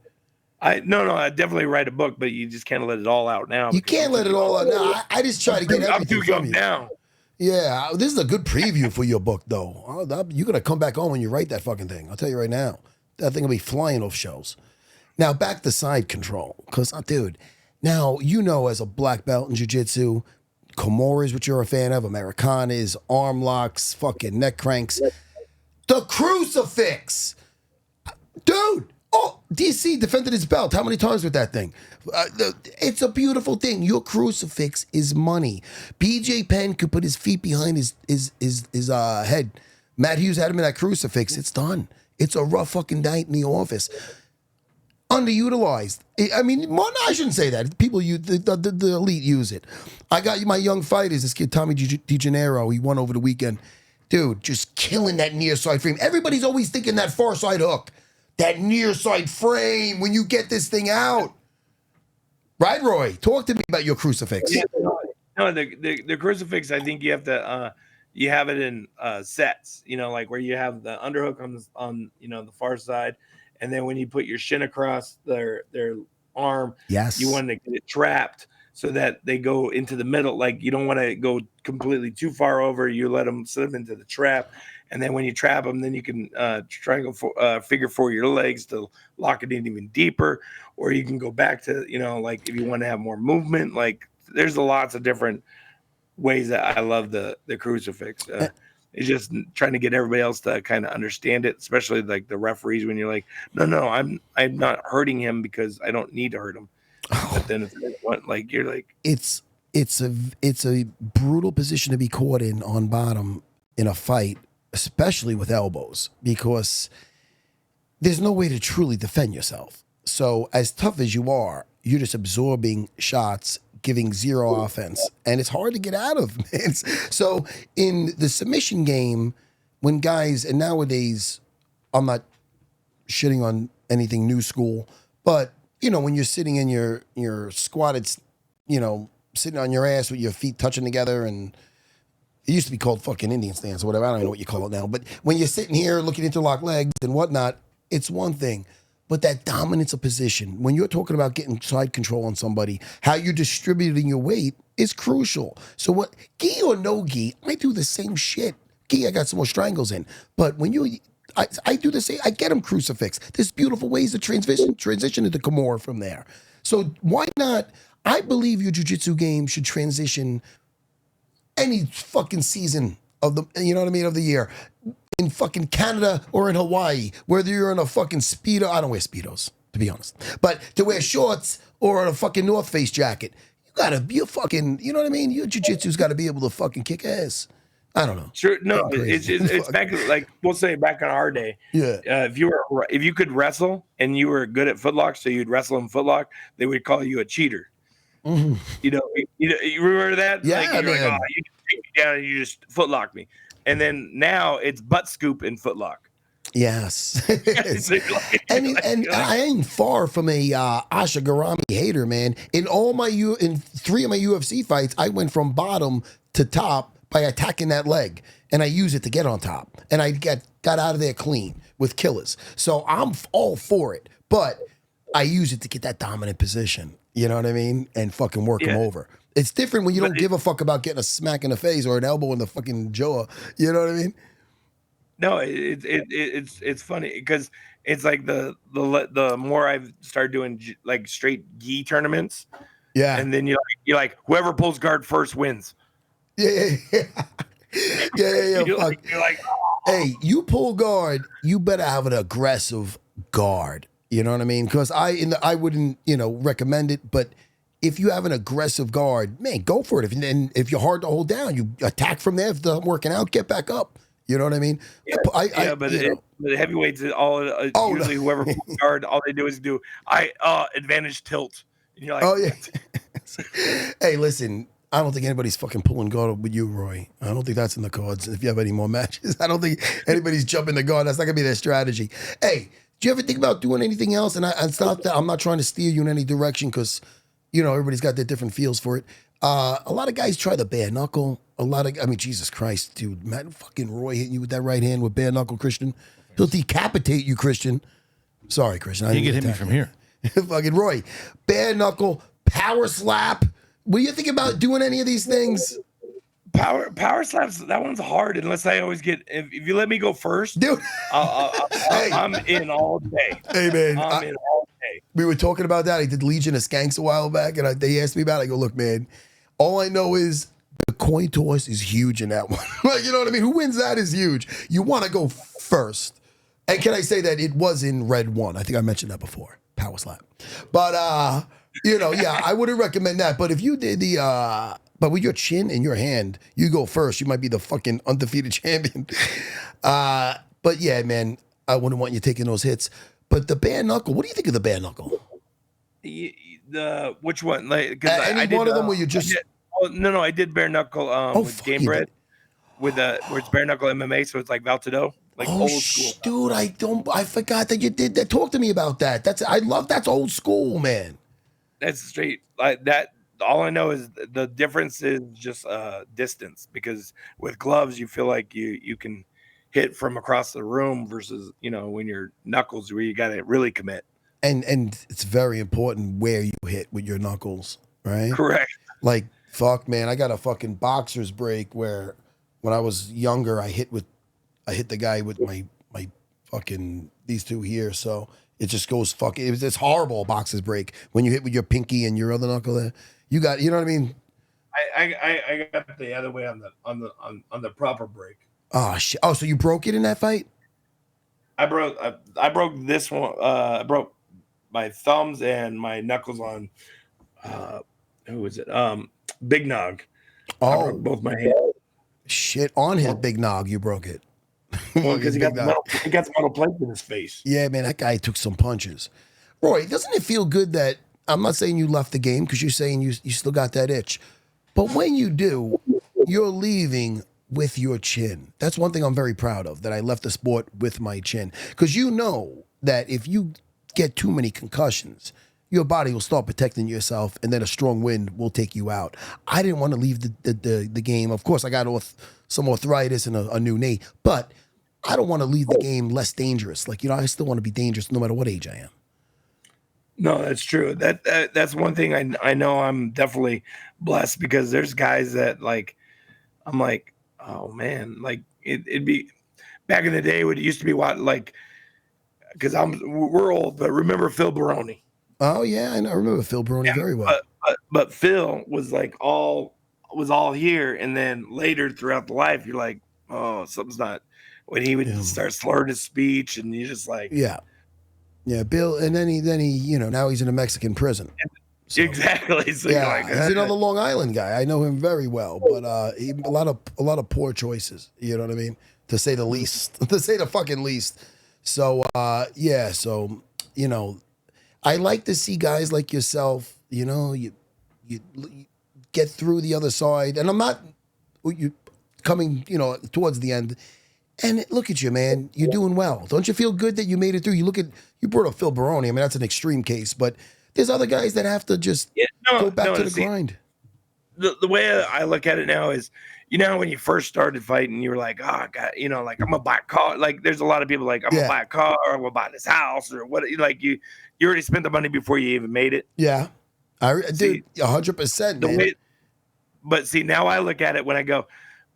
No, I definitely write a book, but you just can't let it all out now. You can't let it all out now. I just try to get everything I'm too young now. Yeah, this is a good preview for your book, though. You're going to come back on when you write that fucking thing. I'll tell you right now. That thing will be flying off shelves. Now, back to side control. Because, dude, now, as a black belt in jiu-jitsu, Kimuras, which you're a fan of, Americanas, arm locks, fucking neck cranks. The Crucifix! Dude! Oh, DC defended his belt. How many times with that thing? It's a beautiful thing. Your Crucifix is money. BJ Penn could put his feet behind his head. Matt Hughes had him in that Crucifix. It's done. It's a rough fucking night in the office. Underutilized. I mean, I shouldn't say that. People, the elite use it. I got my young fighters. This kid, Tommy DeGennaro, he won over the weekend. Dude, just killing that near side frame. Everybody's always thinking that far side hook. That near side frame when you get this thing out. Right, Roy? Talk to me about your Crucifix. Yeah, no, the Crucifix, I think you have to you have it in sets, like where you have the underhook on the far side, and then when you put your shin across their arm, yes, you want to get it trapped so that they go into the middle. Like you don't want to go completely too far over. You let them slip into the trap. and then when you trap them, then you can figure four your legs to lock it in even deeper, or you can go back to, like if you want to have more movement. Like there's lots of different ways that I love the crucifix. It's just trying to get everybody else to kind of understand it, especially like the referees, when you're like, no, I'm not hurting him because I don't need to hurt him. But then you're like, it's a brutal position to be caught in on bottom in a fight, especially with elbows, because there's no way to truly defend yourself. So as tough as you are, you're just absorbing shots, giving zero offense, and it's hard to get out of, man. So in the submission game, when guys, and nowadays, I'm not shitting on anything new school, but when you're sitting in your squatted, sitting on your ass with your feet touching together, and it used to be called fucking Indian stance or whatever. I don't even know what you call it now. But when you're sitting here looking interlocked legs and whatnot, it's one thing. But that dominance of position, when you're talking about getting side control on somebody, how you're distributing your weight is crucial. So what, gi or no gi, I do the same shit. Gi, I got some more strangles in. But when I do the same, I get them crucifix. There's beautiful ways to transition into Kimura from there. So why not? I believe your jiu-jitsu game should transition any fucking season of the, of the year. In fucking Canada or in Hawaii, whether you're in a fucking Speedo, I don't wear Speedos, to be honest, but to wear shorts or a fucking North Face jacket, you gotta be a fucking, you know what I mean? Your jiu-jitsu's gotta be able to fucking kick ass. I don't know. Sure, no, it's back, like we'll say back in our day. Yeah. If you could wrestle and you were good at footlock, so you'd wrestle in footlock, they would call you a cheater. Mm-hmm. You remember that? Yeah, like, you're like, you just take me down and you just footlock me. And then now it's butt scoop and footlock. Yes. and I ain't far from a Asha Garami hater, man. In three of my UFC fights, I went from bottom to top by attacking that leg, and I use it to get on top, and I got out of there clean with killers. So I'm all for it, but I use it to get that dominant position. You know what I mean? And fucking work them over. It's different when you don't give a fuck about getting a smack in the face or an elbow in the fucking jaw. You know what I mean? No, it's funny because it's like the more I've started doing like straight gi tournaments, and then you're like whoever pulls guard first wins. Yeah. You're Fuck. like, hey, you pull guard, you better have an aggressive guard. You know what I mean? Because I wouldn't recommend it, but if you have an aggressive guard, man, go for it. If you're hard to hold down, you attack from there. If it's not working out, get back up. You know what I mean? But the heavyweights, usually whoever pulls guard, all they do is advantage tilt. And you're like, oh yeah. Hey, listen, I don't think anybody's fucking pulling guard with you, Roy. I don't think that's in the cards. If you have any more matches, I don't think anybody's jumping the guard. That's not gonna be their strategy. Hey, do you ever think about doing anything else? And it's not that I'm not trying to steer you in any direction because everybody's got their different feels for it. A lot of guys try the bare knuckle. Jesus Christ, dude. Matt fucking Roy hitting you with that right hand with bare knuckle, Christian. He'll decapitate you, Christian. Sorry, Christian. You can hit me from here. Fucking Roy. Bare knuckle, power slap. What do you think about doing any of these things? Power slaps, that one's hard unless I always get, if you let me go first, dude. I'm in all day. Hey, man. I'm in all day. We were talking about that. I did Legion of Skanks a while back, and they asked me about it. I go, look, man, all I know is the coin toss is huge in that one. Like, you know what I mean? Who wins that is huge. You want to go first. And can I say that it was in red one? I think I mentioned that before. Power slap. But, yeah, I wouldn't recommend that. But if you did but with your chin in your hand, you go first. You might be the fucking undefeated champion. But yeah, man, I wouldn't want you taking those hits. But the bare knuckle, what do you think of the bare knuckle? Which one? Like, any one of them where you just... I did bare knuckle with Game Bread, where it's bare knuckle MMA, so it's like Valtado, like old school. Dude, I forgot that you did that. Talk to me about that. That's old school, man. That's straight like that. All I know is the difference is just distance, because with gloves you feel like you can hit from across the room versus when your knuckles, where you got to really commit. And it's very important where you hit with your knuckles, right? Correct. Like, fuck, man, I got a fucking boxer's break where when I was younger I hit with I hit the guy with my fucking these two here, so it just goes fucking. It's horrible. Boxes break when you hit with your pinky and your other knuckle there. You know what I mean? I got the other way on the proper break. Oh shit! Oh, so you broke it in that fight? I broke this one. I broke my thumbs and my knuckles on. Who was it? Big Nog. Oh, I broke both my hands. Shit! On his big nog, you broke it. Well, because he got the metal plate in his face. Yeah, man, that guy took some punches. Roy, doesn't it feel good that I'm not saying you left the game because you're saying you still got that itch, but when you do, you're leaving with your chin. That's one thing I'm very proud of, that I left the sport with my chin. Because you know that if you get too many concussions, your body will start protecting yourself, and then a strong wind will take you out. I didn't want to leave the game. Of course, I got some arthritis and a new knee, but I don't want to leave the game less dangerous. Like, I still want to be dangerous no matter what age I am. No, that's true. That's one thing I know I'm definitely blessed, because there's guys that, like, I'm like, oh man, like it'd be back in the day when it used to be what, like, because we're old, but remember Phil Baroni? Oh yeah, I remember Phil Baroni very well. But Phil was like all here, and then later throughout the life, you're like, oh, something's not. When he would start slurring his speech, and you just like, yeah, Bill, and then he, now he's in a Mexican prison. So, exactly. So yeah, like, he's another Long Island guy. I know him very well, but a lot of poor choices. You know what I mean? To say the least, to say the fucking least. So yeah, so I like to see guys like yourself. You get through the other side, and I'm not you coming towards the end. And look at you, man. You're doing well. Don't you feel good that you made it through? You brought up Phil Baroni. I mean, that's an extreme case, but there's other guys that have to just go back to the grind. The way I look at it now is, when you first started fighting, you were like, oh, God, like, I'm going to buy a car. Like, there's a lot of people like, I'm going to buy a car, or I'm going to buy this house, or what. Like, you already spent the money before you even made it. Yeah. Dude, 100%, man. But see, now I look at it when I go,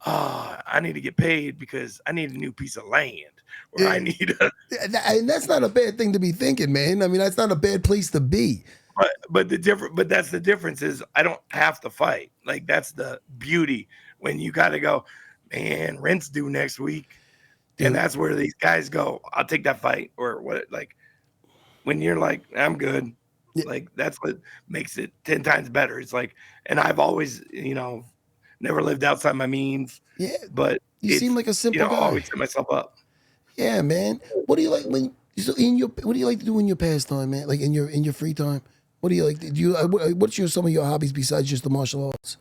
oh, I need to get paid because I need a new piece of land, or I need and that's not a bad thing to be thinking, man. I mean, that's not a bad place to be. But that's the difference is I don't have to fight. Like, that's the beauty when you got to go, man, rent's due next week. Dude. And that's where these guys go, I'll take that fight, or what. Like, when you're like, I'm good. Yeah. Like, that's what makes it 10 times better. It's like, and I've always, never lived outside my means. Yeah, but you seem like a simple guy. I always set myself up. Yeah, man. What do you like what do you like to do in your pastime, man? Like in your free time? What do you like? What's some of your hobbies besides just the martial arts?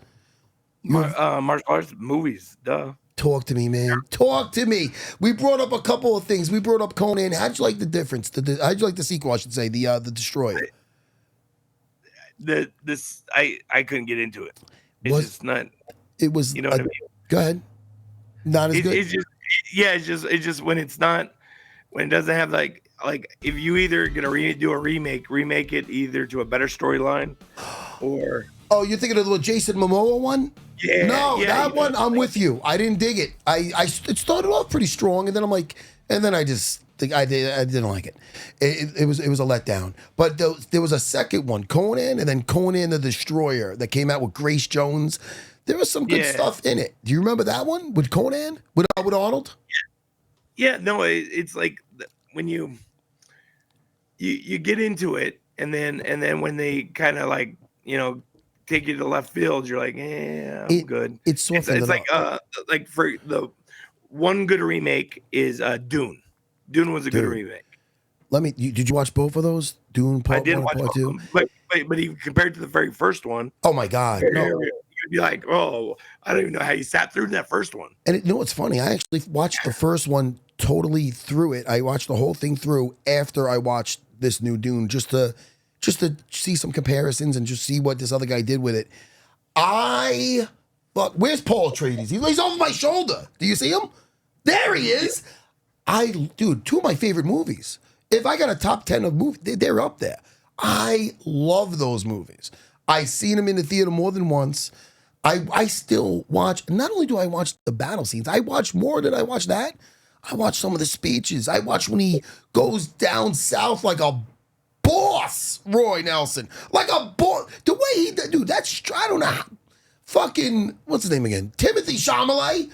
Martial arts, movies, duh. Talk to me, man. Talk to me. We brought up a couple of things. We brought up Conan. How'd you like the difference? How'd you like the sequel? I should say the Destroyer. I couldn't get into it. It's just not. It was. What I mean? Go ahead. Not as good. It's just when it doesn't have like if you either gonna do a remake it either to a better storyline, or you're thinking of the Jason Momoa one? Yeah. No, that one I'm with you. I didn't dig it. It started off pretty strong, and then I didn't like it. It was a letdown. But there was a second one, Conan, and then Conan the Destroyer, that came out with Grace Jones. There was some good stuff in it. Do you remember that one with Conan with Arnold? Yeah. No, it's like when you get into it, and then when they kind of like take you to left field, you're like, I'm good. It's like for the one good remake is Dune. Dune was a good remake. Did you watch both of those? Dune Part 1 and Part 2? But even compared to the very first one. Oh my God. No. You'd be like, oh, I don't even know how you sat through that first one. And what's funny? I actually watched the first one totally through it. I watched the whole thing through after I watched this new Dune, just to see some comparisons and just see what this other guy did with it. Where's Paul Atreides? He's over my shoulder. Do you see him? There he is. Dude, two of my favorite movies. If I got a top 10 of movies, they're up there. I love those movies. I've seen them in the theater more than once. I still watch, not only do I watch the battle scenes, I watch more than I watch that. I watched some of the speeches. I watched when he goes down south like a boss, Roy Nelson. Like a boss. The way he, dude, that's, I don't know. Fucking, what's his name again? Timothy Chalamet?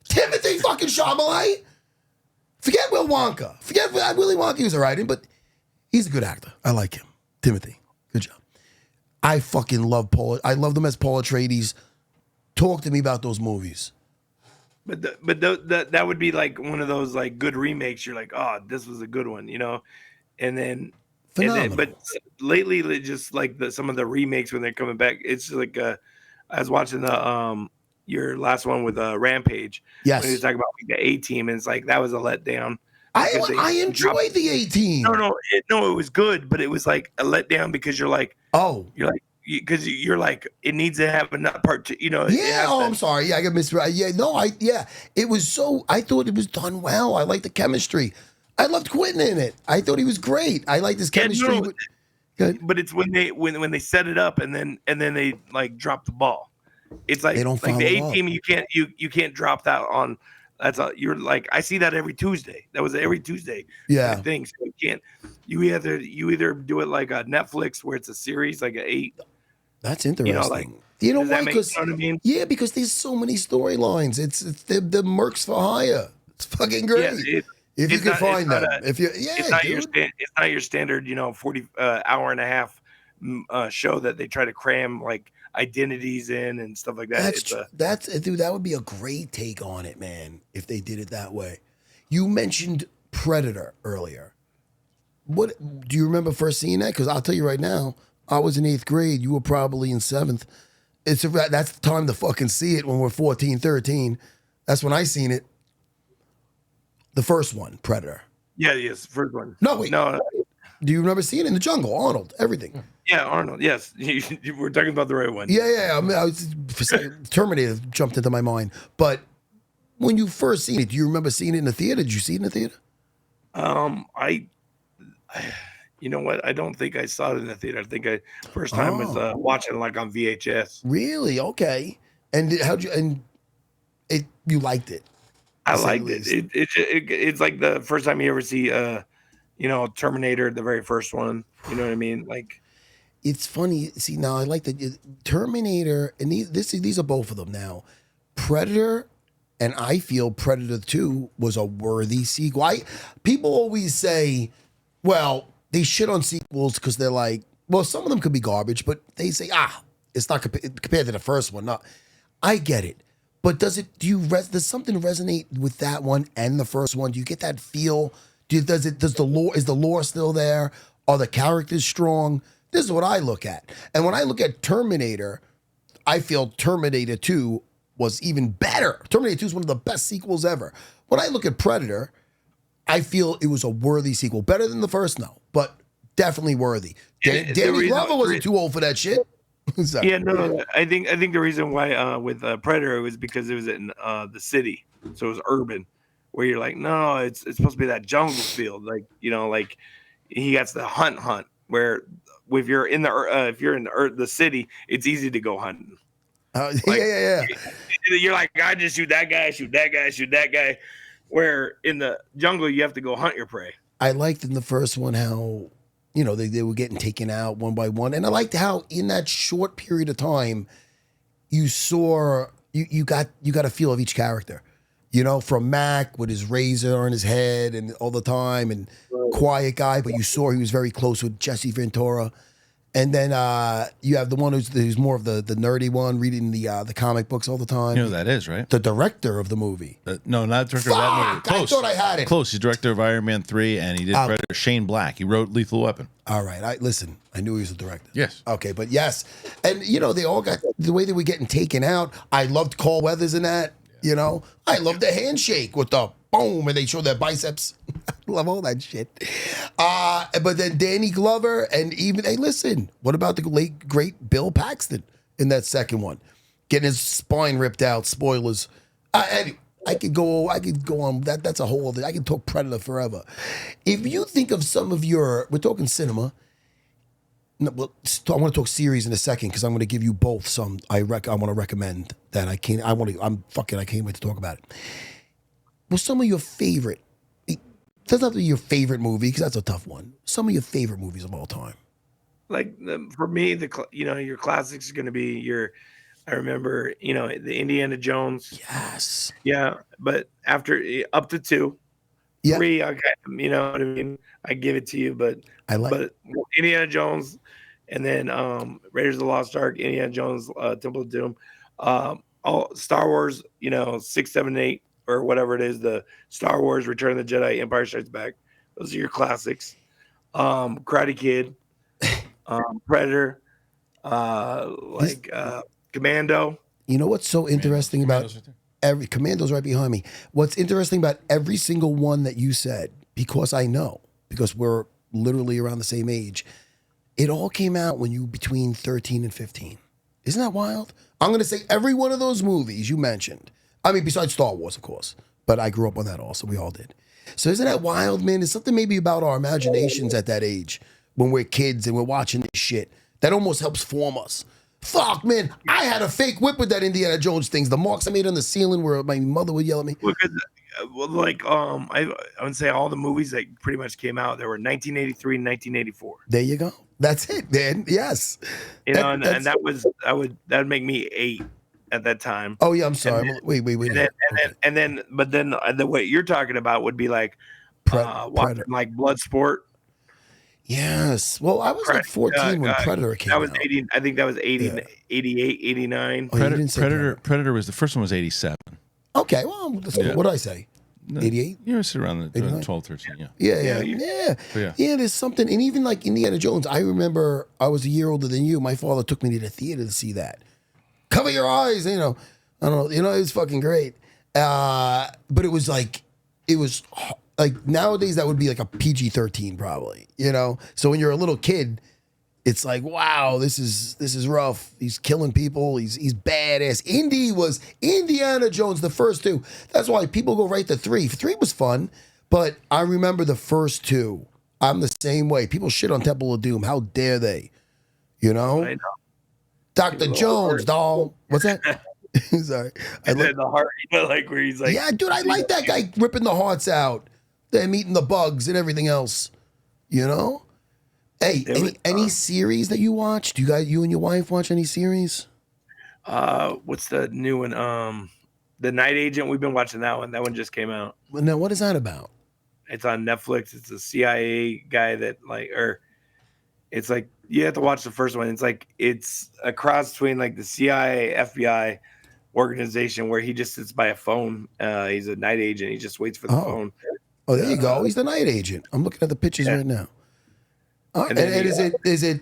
Timothy fucking Chalamet? Forget Will Wonka. Forget Willy Wonka, he was all right, but he's a good actor. I like him. Timothy, good job. I fucking love Paul. I love them as Paul Atreides. Talk to me about those movies. But that would be like one of those like good remakes. You're like, oh, this was a good one, you know? And then, but lately, just like some of the remakes when they're coming back, it's like I was watching the your last one with Rampage. Yes, when he was talking about like, the A-Team, and it's like that was a letdown. I enjoyed the A-Team. No, it was good, but it was like a letdown because you're like, because you're like, it needs to have enough part to, you know. Yeah. I'm sorry. Yeah, I got misread. Yeah. No. It was so. I thought it was done well. I liked the chemistry. I loved Quentin in it. I thought he was great. I liked his chemistry. But it's when they set it up and then they like drop the ball. It's like, they don't like the A-Team. You can't drop that on. You're like, I see that every Tuesday. That was every Tuesday. Yeah. Thing. So you can't. You either do it like a Netflix where it's a series like an 8. That's interesting. You know why? Because you know what I mean? Yeah, because there's so many storylines. It's the Mercs for hire. It's fucking great. Yeah, if you can find them. It's not your standard, 40 hour and a half show that they try to cram like identities in and stuff like that. Dude, that would be a great take on it, man, if they did it that way. You mentioned Predator earlier. What do you remember first seeing that? Because I'll tell you right now, I was in 8th grade. You were probably in 7th. That's the time to fucking see it when we're 14, 13. That's when I seen it. The first one, Predator. Yeah, yes, first one. No, wait. No. Do you remember seeing it in the jungle? Arnold, everything. Yeah, Arnold. Yes, we're talking about the right one. Yeah. I mean, Terminator jumped into my mind. But when you first seen it, do you remember seeing it in the theater? Did you see it in the theater? You know what? I don't think I saw it in the theater. I think first time was watching like on VHS. Really? Okay. And you liked it? I liked it. It's like the first time you ever see Terminator, the very first one. You know what I mean? Like, it's funny. See, now I like the Terminator, and these are both of them now. Predator, and I feel Predator 2 was a worthy sequel. People always say, well, they shit on sequels because they're like, well, some of them could be garbage, but they say, it's not compared to the first one. No, I get it. But does something resonate with that one and the first one? Do you get that feel? Is the lore still there? Are the characters strong? This is what I look at. And when I look at Terminator, I feel Terminator 2 was even better. Terminator 2 is one of the best sequels ever. When I look at Predator, I feel it was a worthy sequel. Better than the first, no, but definitely worthy. Danny Glover wasn't too old for that shit. Yeah, no. I think the reason why with Predator was because it was in the city, so it was urban. Where you're like, no, it's supposed to be that jungle field, like like he gets the hunt. Where if you're in the city, it's easy to go hunting. Yeah. You're like, I just shoot that guy, shoot that guy. Where in the jungle, you have to go hunt your prey. I liked in the first one how they were getting taken out one by one, and I liked how in that short period of time, you saw you got a feel of each character. From Mac with his razor on his head and all the time, and quiet guy, but you saw he was very close with Jesse Ventura. And then you have the one who's more of the nerdy one, reading the comic books all the time. You know who that is, right? The director of the movie. No, not the director of that movie. Close. I thought I had it. Close. He's director of Iron Man 3, and he did Predator. Shane Black. He wrote Lethal Weapon. All right. I knew he was a director. Yes. Okay, but yes. And, they all got the way they were getting taken out. I loved Carl Weathers in that. I love the handshake with the boom, and they show their biceps. I love all that shit. But then Danny Glover, and even, hey, listen, what about the late, great Bill Paxton in that second one? Getting his spine ripped out, spoilers. Anyway, I could go on, that's a whole other, I can talk Predator forever. If you think of some of we're talking cinema, no, well, I want to talk series in a second because I'm going to give you both some I want to recommend that I can't wait to talk about it. what's some of your favorite? It doesn't have to be your favorite movie because that's a tough one. Some of your favorite movies of all time. Like for me, your classics are going to be I remember, the Indiana Jones. Yes. Yeah, but after up to 2, Yeah. 3, okay, you know what I mean? I give it to you, but Indiana Jones, and then Raiders of the Lost Ark, Indiana Jones, Temple of Doom, all Star Wars, 6, 7, 8, or whatever it is, the Star Wars, Return of the Jedi, Empire Strikes Back. Those are your classics. Karate Kid, Predator, Commando. You know what's so interesting about every Commando's right behind me. What's interesting about every single one that you said, because we're literally around the same age, it all came out when you between 13 and 15. Isn't that wild? I'm going to say every one of those movies you mentioned. I mean, besides Star Wars, of course. But I grew up on that also. We all did. So isn't that wild, man? There's something maybe about our imaginations at that age when we're kids and we're watching this shit that almost helps form us. Fuck, man. I had a fake whip with that Indiana Jones things. The marks I made on the ceiling where my mother would yell at me. I would say all the movies that pretty much came out, there were 1983 and 1984. There you go. That's it, man. Yes. That would make me 8 at that time. Oh yeah, I'm sorry. Wait. And then the what you're talking about would be like watching like Bloodsport. Yes. Well, I was like 14 when Predator came out. That was 80. I think that was 80, Yeah. 88, 89. Oh, Predator was the first one was 87. Okay. Well, what did I say? 88? You sit around the 12, 13, Yeah. Yeah. There's something. And even like Indiana Jones, I remember I was a year older than you. My father took me to the theater to see that. Cover your eyes, I don't know, it was fucking great. But it was like nowadays that would be like a PG-13 probably, So when you're a little kid, it's like, wow, this is rough. He's killing people. He's badass. Indy was Indiana Jones, the first 2. That's why people go right to 3. 3 was fun, but I remember the first 2. I'm the same way. People shit on Temple of Doom. How dare they? I know. Dr. Jones, doll. What's that? Sorry. The heart, like where he's like, yeah, dude, I like that guy ripping the hearts out. Them eating the bugs and everything else. Hey, any series that you watch? Do you and your wife watch any series? What's the new one? The Night Agent. We've been watching that one. That one just came out. Well, now, what is that about? It's on Netflix. It's a CIA guy it's like you have to watch the first one. It's a cross between like the CIA, FBI organization where he just sits by a phone. He's a night agent. He just waits for the phone. Oh, there you go. He's the night agent. I'm looking at the pictures right now. And is it?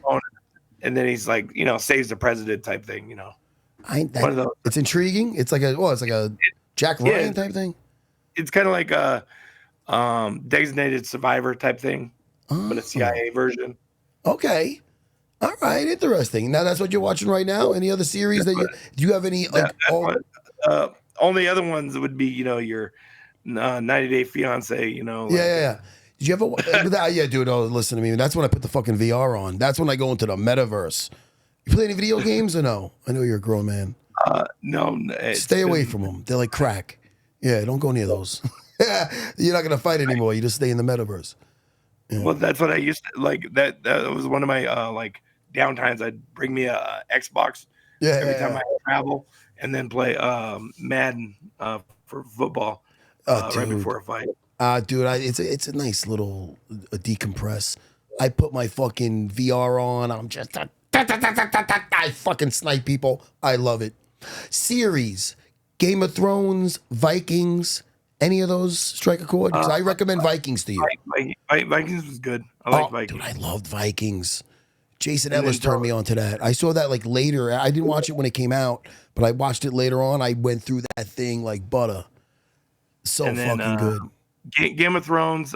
And then he's like, saves the president type thing. One of those. It's intriguing. It's like a Jack Ryan type thing. It's kind of like a designated survivor type thing, but a CIA version. Okay. All right. Interesting. Now that's what you're watching right now. Any other series do you have any only other ones would be, your 90 Day Fiance, Yeah. Did you ever yeah, dude, listen to me. That's when I put the fucking VR on. That's when I go into the metaverse. You play any video games or no? I know you're a grown man. No. Stay away from them. They're like crack. Yeah, don't go near those. You're not gonna fight anymore. You just stay in the metaverse. Yeah. Well, that's what I used to like. That was one of my downtimes. I'd bring me a Xbox every time I travel, and then play Madden for football right before a fight. Dude, it's a nice little decompress. I put my fucking VR on. I'm just I fucking snipe people. I love it. Series, Game of Thrones, Vikings. Any of those strike a chord? Because I recommend Vikings to you. Vikings was good. I like Vikings. Dude, I loved Vikings. Jason Ellis turned me on to that. I saw that like later. I didn't watch it when it came out, but I watched it later on. I went through that thing like butter. So fucking good. Game of Thrones.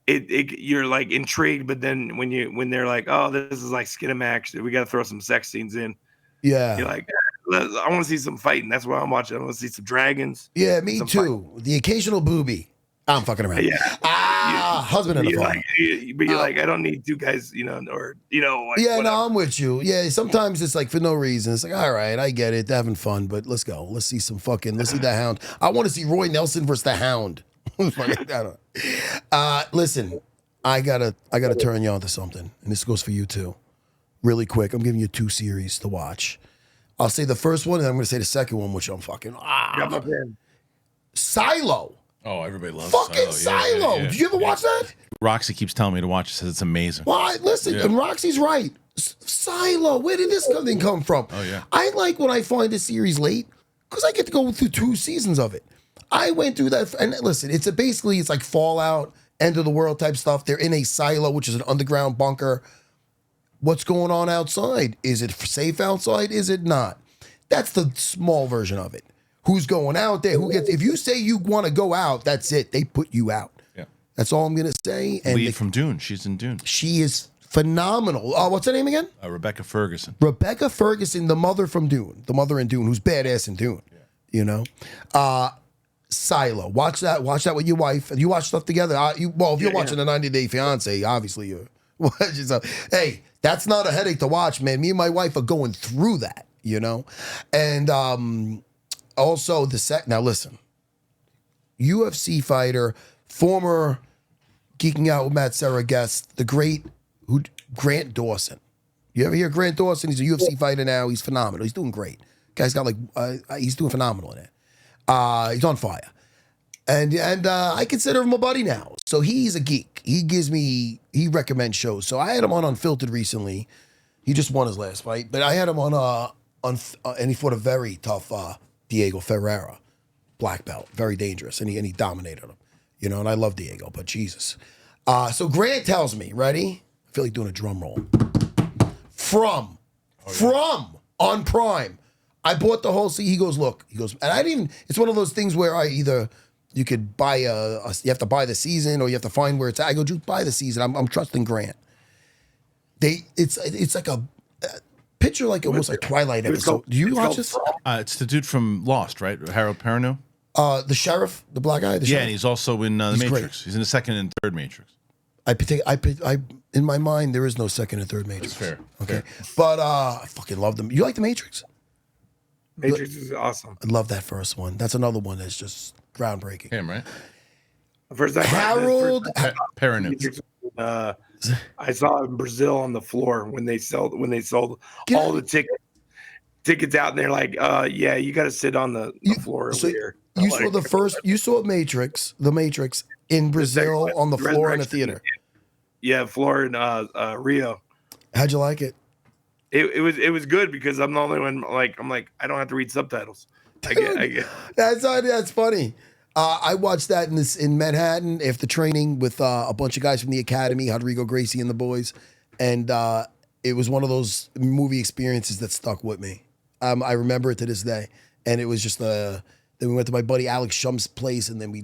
You're like intrigued, but then when they're like, oh, this is like Skinamax, we got to throw some sex scenes in. Yeah. You're like, I want to see some fighting. That's what I'm watching. I want to see some dragons. Yeah, me too. Fighting. The occasional boobie. I'm fucking around. Yeah. husband and a father. But you're like, I don't need two guys, or like, yeah, whatever. no, I'm with you. Yeah, sometimes it's like for no reason. It's like, all right, I get it, they're having fun, but let's go. Let's see the Hound. I want to see Roy Nelson versus the Hound. Listen, I gotta turn you on to something, and this goes for you too. Really quick, I'm giving you 2 series to watch. I'll say the first one, and I'm gonna say the second one, which I'm fucking Silo. Oh, everybody loves fucking Silo. Yeah. Did you ever watch that? Roxy keeps telling me to watch it. Says it's amazing. Well, listen, and Roxy's right. Silo. Where did this thing come from? Oh yeah. I like when I find a series late because I get to go through 2 seasons of it. I went through that, and listen, it's like Fallout, end of the world type stuff. They're in a silo, which is an underground bunker. What's going on outside? Is it safe outside? Is it not? That's the small version of it. Who's going out there? Who gets? If you say you want to go out, that's it. They put you out. Yeah. That's all I'm gonna say. And Lead from Dune. She's in Dune. she is phenomenal. What's her name again? Rebecca Ferguson. Rebecca Ferguson, the mother from Dune, the mother in Dune, who's badass in Dune. Yeah. Silo. Watch that with your wife. You watch stuff together. If you're watching a 90-Day Fiance, obviously you're watching stuff. Hey, that's not a headache to watch, man. Me and my wife are going through that, And also now listen, UFC fighter, former Geeking Out with Matt Serra guest, the great Grant Dawson. You ever hear Grant Dawson? He's a UFC fighter now. He's phenomenal. He's doing great. Guy's got he's doing phenomenal in it. He's on fire. And I consider him a buddy now. So he's a geek. He recommends shows. So I had him on Unfiltered recently. He just won his last fight. But I had him on and he fought a very tough Diego Ferreira, black belt, very dangerous. And he dominated him. And I love Diego, but Jesus. So Grant tells me, ready? I feel like doing a drum roll. From on Prime. I bought the whole season. He goes, look. He goes, and I didn't even, it's one of those things where you could buy you have to buy the season or you have to find where it's at. I go, just buy the season. I'm trusting Grant. It's like a picture, like almost like Twilight episode. Do you watch this? It's the dude from Lost, right? Harold Perrineau? The sheriff, the black guy? Yeah, and he's also in The Matrix. Great. He's in the second and third Matrix. In my mind, there is no second and third Matrix. That's fair. Okay. Fair. But I fucking love them. You like The Matrix? Matrix is awesome. I love that first one. That's another one that's just groundbreaking. Him, right? First time Harold Perrineau. I saw it in Brazil on the floor when they sold all the tickets out, and they're like, yeah, you got to sit on the floor over here. You saw the Matrix in Brazil on the floor in a theater. Yeah, floor in Rio. How'd you like it? It was good because I'm the only one. I'm like I don't have to read subtitles. I get. That's funny. I watched that in Manhattan after training with a bunch of guys from the academy, Rodrigo Gracie and the boys, and it was one of those movie experiences that stuck with me. I remember it to this day, and it was just then we went to my buddy Alex Shum's place, and then we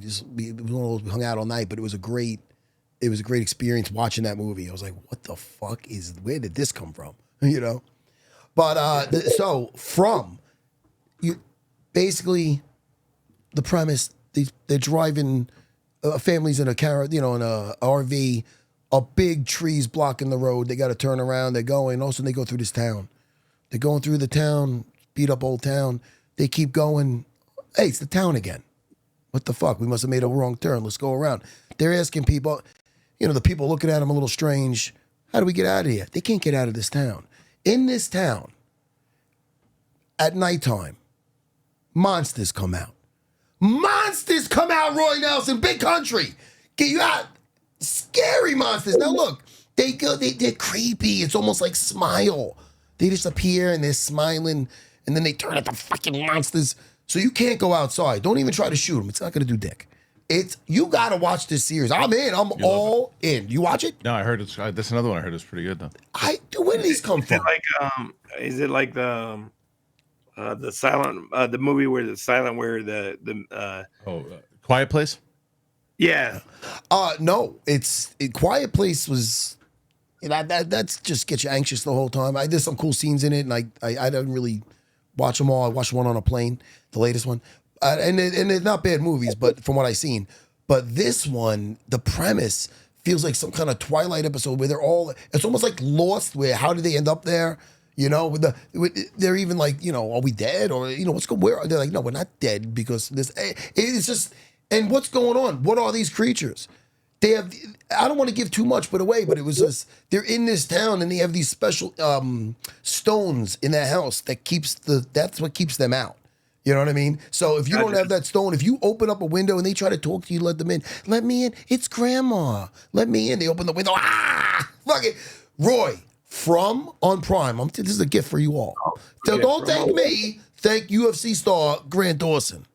hung out all night. But it was a great experience watching that movie. I was like, what the fuck where did this come from? But basically the premise, they're driving families in a car, in a RV, a big trees blocking the road. They got to turn around. They're going. Also, they go through this town. They're going through the town, beat up old town. They keep going. Hey, it's the town again. What the fuck? We must have made a wrong turn. Let's go around. They're asking people, the people looking at them a little strange. How do we get out of here? They can't get out of this town. In this town, at nighttime, monsters come out. Monsters come out, Roy Nelson, big country. Get you out. Scary monsters. Now look, they're creepy. It's almost like Smile. They just appear and they're smiling, and then they turn into fucking monsters. So you can't go outside. Don't even try to shoot them. It's not gonna do dick. You gotta watch this series. I'm in. I'm all in. You watch it? No, I heard it's. That's another one I heard is pretty good though. Where did these come from? Is it like the silent the movie where Quiet Place? Yeah. No. Quiet Place was. That's just gets you anxious the whole time. There's some cool scenes in it, and I didn't really watch them all. I watched one on a plane, the latest one. And they're not bad movies, but from what I've seen. But this one, the premise feels like some kind of Twilight episode where it's almost like Lost, where how did they end up there? You know, they're even like, you know, are we dead? Or, you know, where? They're like, no, we're not dead because it's just, and what's going on? What are these creatures? They have, I don't want to give too much away, but it was just, they're in this town and they have these special stones in their house that's what keeps them out. You know what I mean? So if you don't have that stone, if you open up a window and they try to talk to you, let them in. Let me in. It's grandma. Let me in. They open the window. Fuck it. Roy, from on Prime. This is a gift for you all. So don't thank me. Thank UFC star Grant Dawson.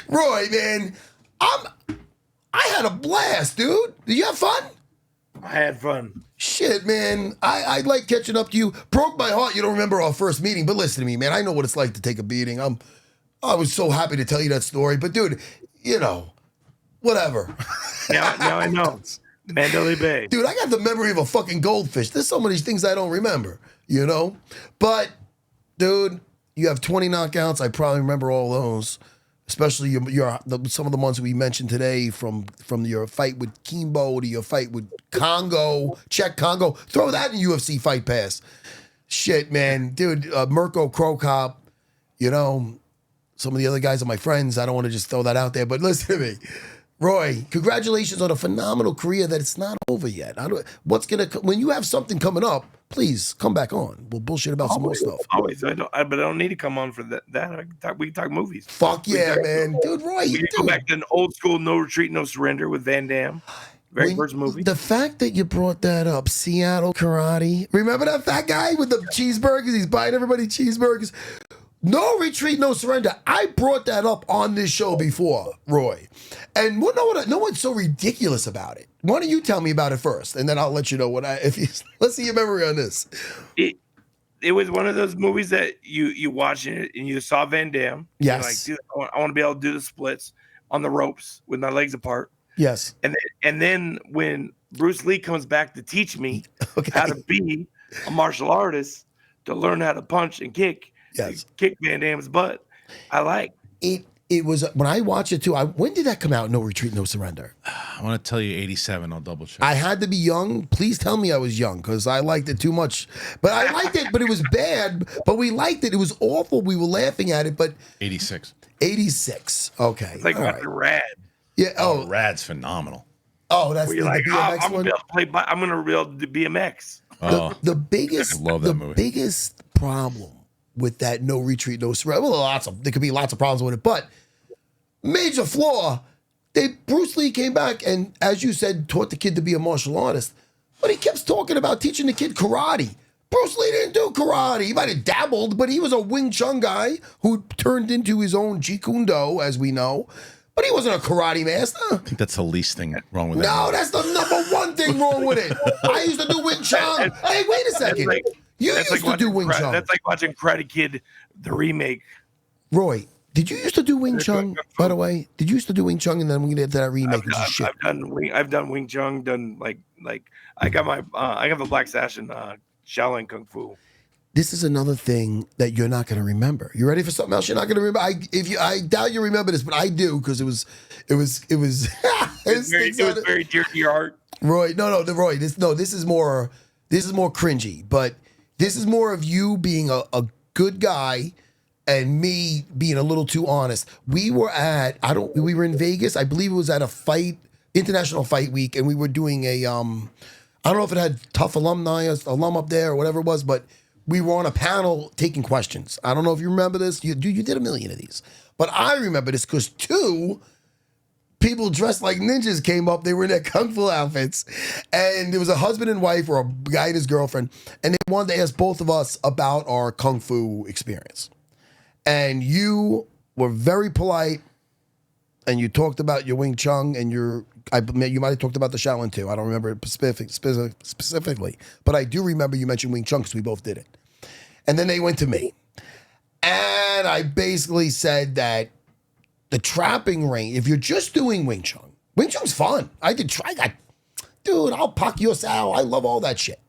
Roy, man, I had a blast, dude. Did you have fun? I had fun. Shit, man. I like catching up to you. Broke my heart you don't remember our first meeting, but listen to me, man. I know what it's like to take a beating. I was so happy to tell you that story. But, dude, you know, whatever. Now I know. Mandalay Bay. Dude, I got the memory of a fucking goldfish. There's so many things I don't remember, you know? But, dude, you have 20 knockouts. I probably remember all those. Especially some of the ones we mentioned today, from your fight with Kimbo to your fight with Kongo, Czech Kongo. Throw that in UFC Fight Pass. Shit, man. Dude, Mirko Krokop, you know, some of the other guys are my friends. I don't want to just throw that out there, but listen to me. Roy, congratulations on a phenomenal career that it's not over yet. When you have something coming up, please come back on. We'll bullshit about some more stuff. Always. But I don't need to come on for that. We can talk movies. Fuck yeah, man. Dude, Roy. We can go back to an old school No Retreat, No Surrender with Van Damme. First movie. The fact that you brought that up, Seattle Karate. Remember that fat guy with the cheeseburgers? He's buying everybody cheeseburgers. No Retreat, No Surrender. I brought that up on this show before, Roy. And know what's so ridiculous about it? Why don't you tell me about it first, and then I'll let you know let's see your memory on this. It was one of those movies that you watch it and you saw Van Damme. Yes. You're like, dude, I want to be able to do the splits on the ropes with my legs apart. Yes. And then when Bruce Lee comes back to teach me how to be a martial artist, to learn how to punch and kick. Yes. Kick Van Damme's butt. I like it. It was when I watched it too. When did that come out? No Retreat, No Surrender. I want to tell you 87. I'll double check. I had to be young. Please tell me I was young because I liked it too much. But I liked it, but it was bad. But we liked it. It was awful. We were laughing at it. But 86. 86. Okay. It's like Rad. Yeah. Oh, Rad's phenomenal. Oh, that's the BMX one. I'm gonna be able to BMX. The biggest. I love that movie. The biggest problem with that No Retreat, No Surrender. Well, there could be lots of problems with it, but major flaw. Bruce Lee came back and, as you said, taught the kid to be a martial artist, but he kept talking about teaching the kid karate. Bruce Lee didn't do karate. He might have dabbled, but he was a Wing Chun guy who turned into his own Jeet Kune Do, as we know. But he wasn't a karate master. I think that's the least thing wrong with that. No, that's the number one thing wrong with it. I used to do Wing Chun. Hey, wait a second. You used to do Wing Chun. That's like watching Karate Kid, the remake. Roy, did you used to do Wing Chun, by the way? Did you used to do Wing Chun and then we did that remake? I've done Wing Chun, done like I got a black sash in Shaolin Kung Fu. This is another thing that you're not going to remember. You ready for something else you're not going to remember? I doubt you remember this, but I do because it was very dear to your heart. Roy, Roy, this is more cringy, but this is more of you being a good guy and me being a little too honest. We were in Vegas. I believe it was at a international fight week, and we were doing I don't know if it had tough alum up there or whatever it was, but we were on a panel taking questions. I don't know if you remember this. You did a million of these. But I remember this because two people dressed like ninjas came up. They were in their Kung Fu outfits. And there was a husband and wife or a guy and his girlfriend. And they wanted to ask both of us about our Kung Fu experience. And you were very polite. And you talked about your Wing Chun and you might have talked about the Shaolin too. I don't remember it specifically. But I do remember you mentioned Wing Chun because we both did it. And then they went to me. And I basically said that the trapping range, if you're just doing Wing Chun's fun. Dude, I'll pock your sow. I love all that shit.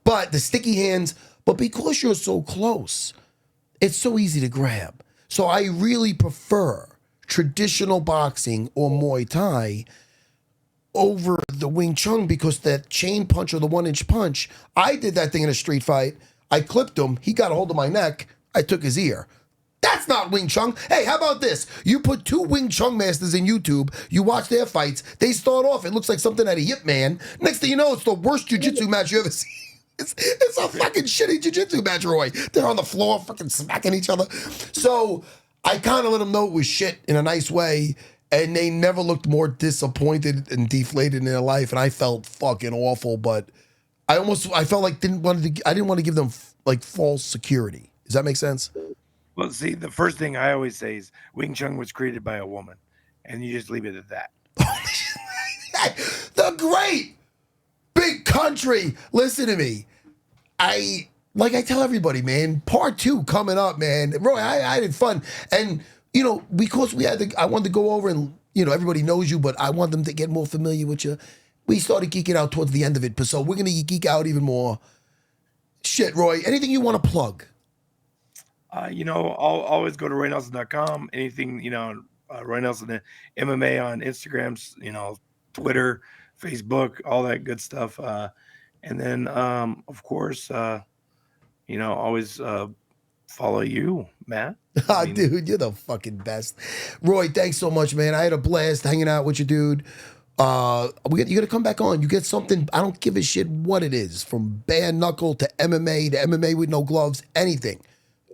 But the sticky hands, but because you're so close, it's so easy to grab. So I really prefer traditional boxing or Muay Thai over the Wing Chun because that chain punch or the 1-inch punch, I did that thing in a street fight. I clipped him. He got a hold of my neck. I took his ear. That's not Wing Chun. Hey, how about this? You put 2 Wing Chun masters in YouTube. You watch their fights. They start off. It looks like something out of Yip Man. Next thing you know, it's the worst jiu-jitsu match you ever see. It's a fucking shitty jiu-jitsu match, Roy. They're on the floor fucking smacking each other. So I kind of let them know it was shit in a nice way. And they never looked more disappointed and deflated in their life. And I felt fucking awful. But I felt like I didn't want to give them like false security. Does that make sense? Well, see, the first thing I always say is Wing Chun was created by a woman, and you just leave it at that. The great big country. Listen to me. I tell everybody, man, part 2 coming up, man. Roy, I had fun. And, because I wanted to go over and, everybody knows you, but I want them to get more familiar with you. We started geeking out towards the end of it. So we're going to geek out even more. Shit, Roy, anything you want to plug? I'll always go to RoyNelson.com. Anything, Roy Nelson MMA on Instagram, Twitter, Facebook, all that good stuff. And then, of course, always follow you, Matt. Dude, you're the fucking best. Roy, thanks so much, man. I had a blast hanging out with you, dude. You're going to come back on. You get something, I don't give a shit what it is, from bare knuckle to MMA with no gloves, anything.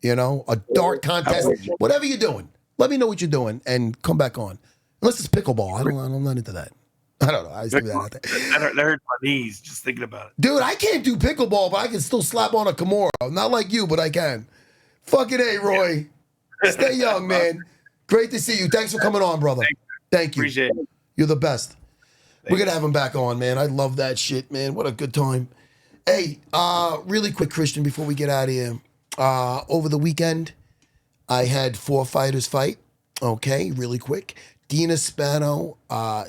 A dart contest, whatever you're doing. Let me know what you're doing and come back on. Unless it's pickleball. I'm not into that. I don't know. I just leave that out there. That hurt my knees just thinking about it. Dude, I can't do pickleball, but I can still slap on a Kimura. Not like you, but I can. Fucking A, Roy. Stay young, man. Great to see you. Thanks for coming on, brother. Thank you. Appreciate it. You're the best. We're going to have him back on, man. I love that shit, man. What a good time. Hey, really quick, Christian, before we get out of here. Over the weekend, I had 4 fighters fight. Okay, really quick. Dina Spano,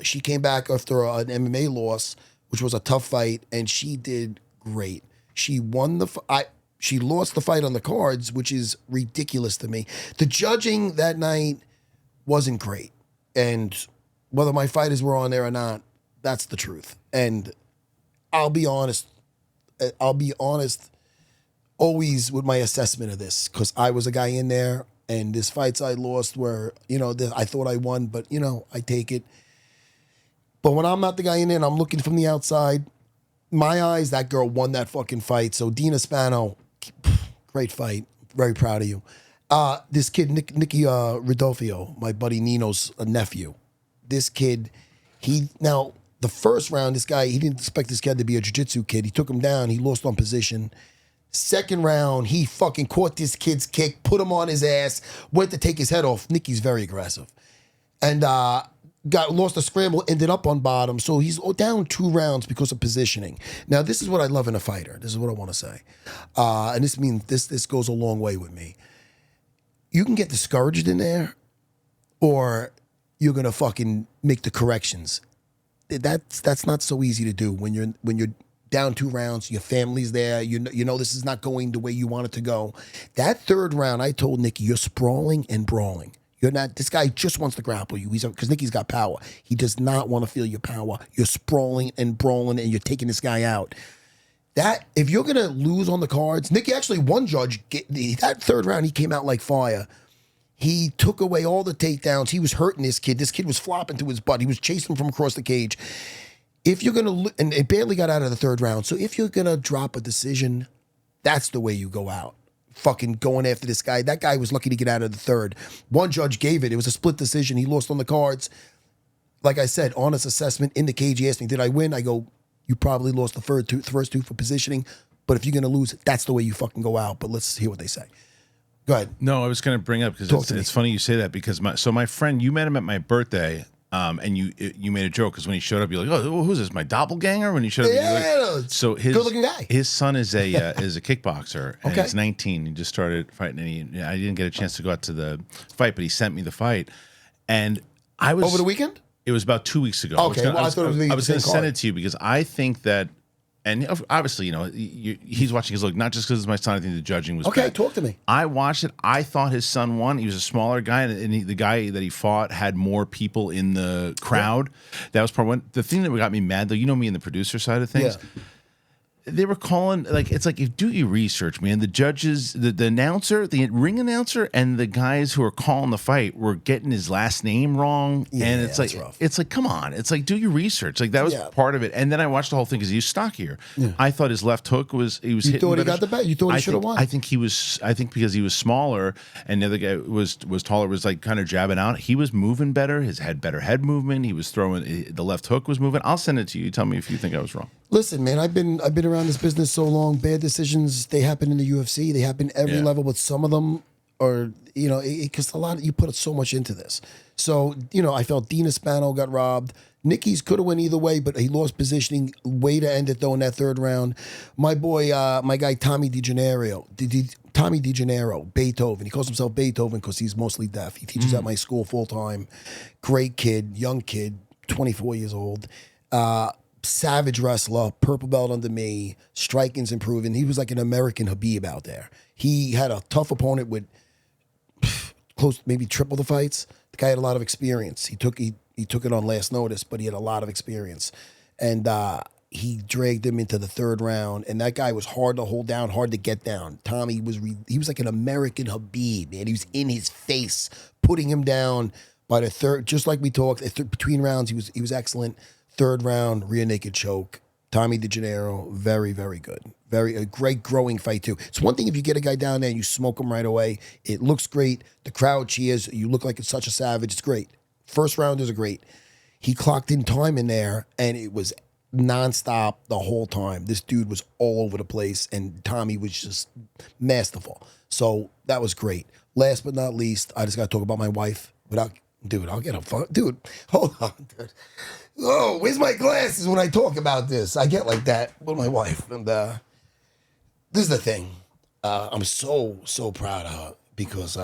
she came back after an MMA loss, which was a tough fight, and she did great. She won she lost the fight on the cards, which is ridiculous to me. The judging that night wasn't great, and whether my fighters were on there or not, that's the truth. And I'll be honest. Always with my assessment of this, because I was a guy in there, and these fights I lost were, I thought I won, but, I take it. But when I'm not the guy in there and I'm looking from the outside, my eyes, that girl won that fucking fight. So Dina Spano, great fight. Very proud of you. This kid, Nicky Rodolfo, my buddy Nino's nephew. This kid, the first round, this guy, he didn't expect this kid to be a jiu-jitsu kid. He took him down. He lost on position. Second round, he fucking caught this kid's kick, put him on his ass, went to take his head off. Nicky's very aggressive. And lost a scramble, ended up on bottom. So he's down 2 rounds because of positioning. Now, this is what I love in a fighter. This is what I want to say. And this means this goes a long way with me. You can get discouraged in there, or you're going to fucking make the corrections. That's not so easy to do when you're down 2 rounds, your family's there, you know this is not going the way you want it to go. That 3rd round, I told Nicky, you're sprawling and brawling. You're not, this guy just wants to grapple you. Because Nicky's got power. He does not want to feel your power. You're sprawling and brawling and you're taking this guy out. That, if you're going to lose on the cards, Nicky actually, one judge, that 3rd round, he came out like fire. He took away all the takedowns. He was hurting this kid. This kid was flopping to his butt. He was chasing him from across the cage. If you're going to, and it barely got out of the 3rd round, so if you're going to drop a decision, that's the way you go out. Fucking going after this guy. That guy was lucky to get out of the 3rd. One judge gave it. It was a split decision. He lost on the cards. Like I said, honest assessment in the cage. He asked me, did I win? I go, you probably lost the first 2 for positioning, but if you're going to lose, that's the way you fucking go out. But let's hear what they say. Go ahead. No, I was going to bring up, because it's funny you say that, because my friend, you met him at my birthday. And you made a joke because when he showed up, you're like, "Oh, who's this? My doppelganger?" When he showed up, yeah, so good-looking guy. His son is a kickboxer, and okay. He's 19. He just started fighting, and I didn't get a chance to go out to the fight, but he sent me the fight, and I was over the weekend. It was about 2 weeks ago. Okay, I was going to send it to you because I think that And obviously, he's watching his look, not just because it's my son. I think the judging was okay. bad. Talk to me. I watched it. I thought his son won. He was a smaller guy, and the guy that he fought had more people in the crowd. Yeah. That was part one. The thing that got me mad, though, you know me in the producer side of things. Yeah. They were calling it's like if do your research, man. The judges, the announcer, the ring announcer, and the guys who are calling the fight were getting his last name wrong, and it's like rough. It's like come on, it's like do your research. Like that was part of it, and then I watched the whole thing because he was stockier. Yeah. I thought his left hook was You thought he got the bet. You thought he should have won. I think because he was smaller and the other guy was taller, was like kind of jabbing out. He was moving better. His had better head movement. He was throwing the left hook was moving. I'll send it to you. Tell me if you think I was wrong. Listen, man, I've been around this business so long. Bad decisions, they happen in the UFC. They happen every level, but some of them are, because you put so much into this. So, I felt Dean Espano got robbed. Nicky's could have went either way, but he lost positioning. Way to end it, though, in that third round. My boy, my guy, Tommy DeGennaro, Beethoven. He calls himself Beethoven because he's mostly deaf. He teaches at my school full time. Great kid, young kid, 24 years old. Savage wrestler, purple belt under me, striking's improving. He was like an American Habib out there. He had a tough opponent with close, maybe triple the fights. The guy had a lot of experience. He took it on last notice, but he had a lot of experience. And he dragged him into the third round, and that guy was hard to hold down, hard to get down. Tommy he was like an American Habib, man. He was in his face, putting him down by the third, just like we talked. Between rounds, he was excellent. Third round, rear naked choke. Tommy DeGennaro, very, very good. A great growing fight, too. It's one thing if you get a guy down there and you smoke him right away. It looks great. The crowd cheers. You look like it's such a savage. It's great. First rounders are great. He clocked in time in there, and it was nonstop the whole time. This dude was all over the place, and Tommy was just masterful. So that was great. Last but not least, I just got to talk about my wife. I'll get a phone. Dude, hold on, dude. Oh, where's my glasses when I talk about this? I get like that with my wife. And this is the thing. I'm so proud of her because,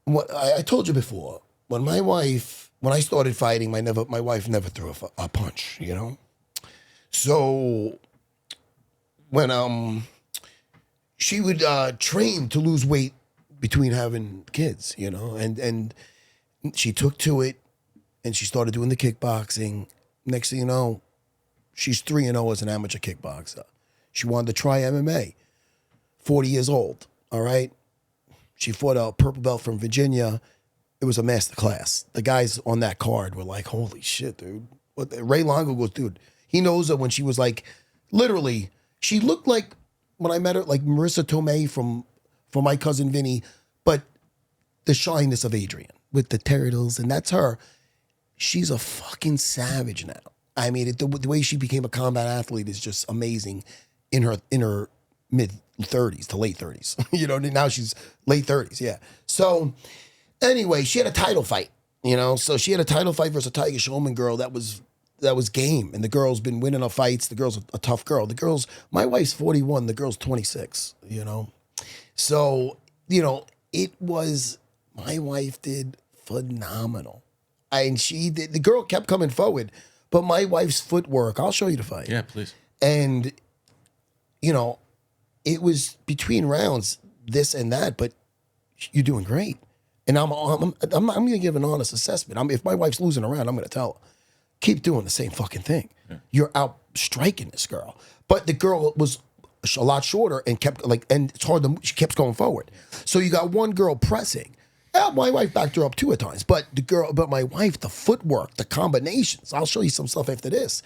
what I told you before, when I started fighting, my wife never threw a punch, So when she would train to lose weight between having kids, and she took to it. And she started doing the kickboxing. Next thing you know, she's 3-0 as an amateur kickboxer. She wanted to try MMA. 40 years old, all right? She fought a purple belt from Virginia. It was a master class. The guys on that card were like, holy shit, dude. Ray Longo goes, dude, he knows her when she was like, literally, she looked like, when I met her, like Marissa Tomei from My Cousin Vinny, but the shyness of Adrian with the turtles, and that's her. She's a fucking savage now. I mean, the way she became a combat athlete is just amazing in her mid 30s to late 30s. Now she's late 30s, yeah. So anyway, she had a title fight, So she had a title fight versus a Tiger Showman girl that was game. And the girl's been winning her fights. The girl's a tough girl. My wife's 41, the girl's 26, So, my wife did phenomenal. And the girl kept coming forward, but my wife's footwork, I'll show you the fight. Yeah, please. And, it was between rounds, this and that, but you're doing great. And I'm going to give an honest assessment. If my wife's losing a round, I'm going to tell her, keep doing the same fucking thing. Yeah. You're out striking this girl. But the girl was a lot shorter and and it's hard she kept going forward. So you got one girl pressing. My wife backed her up too at times, but my wife, the footwork, the combinations. I'll show you some stuff after this.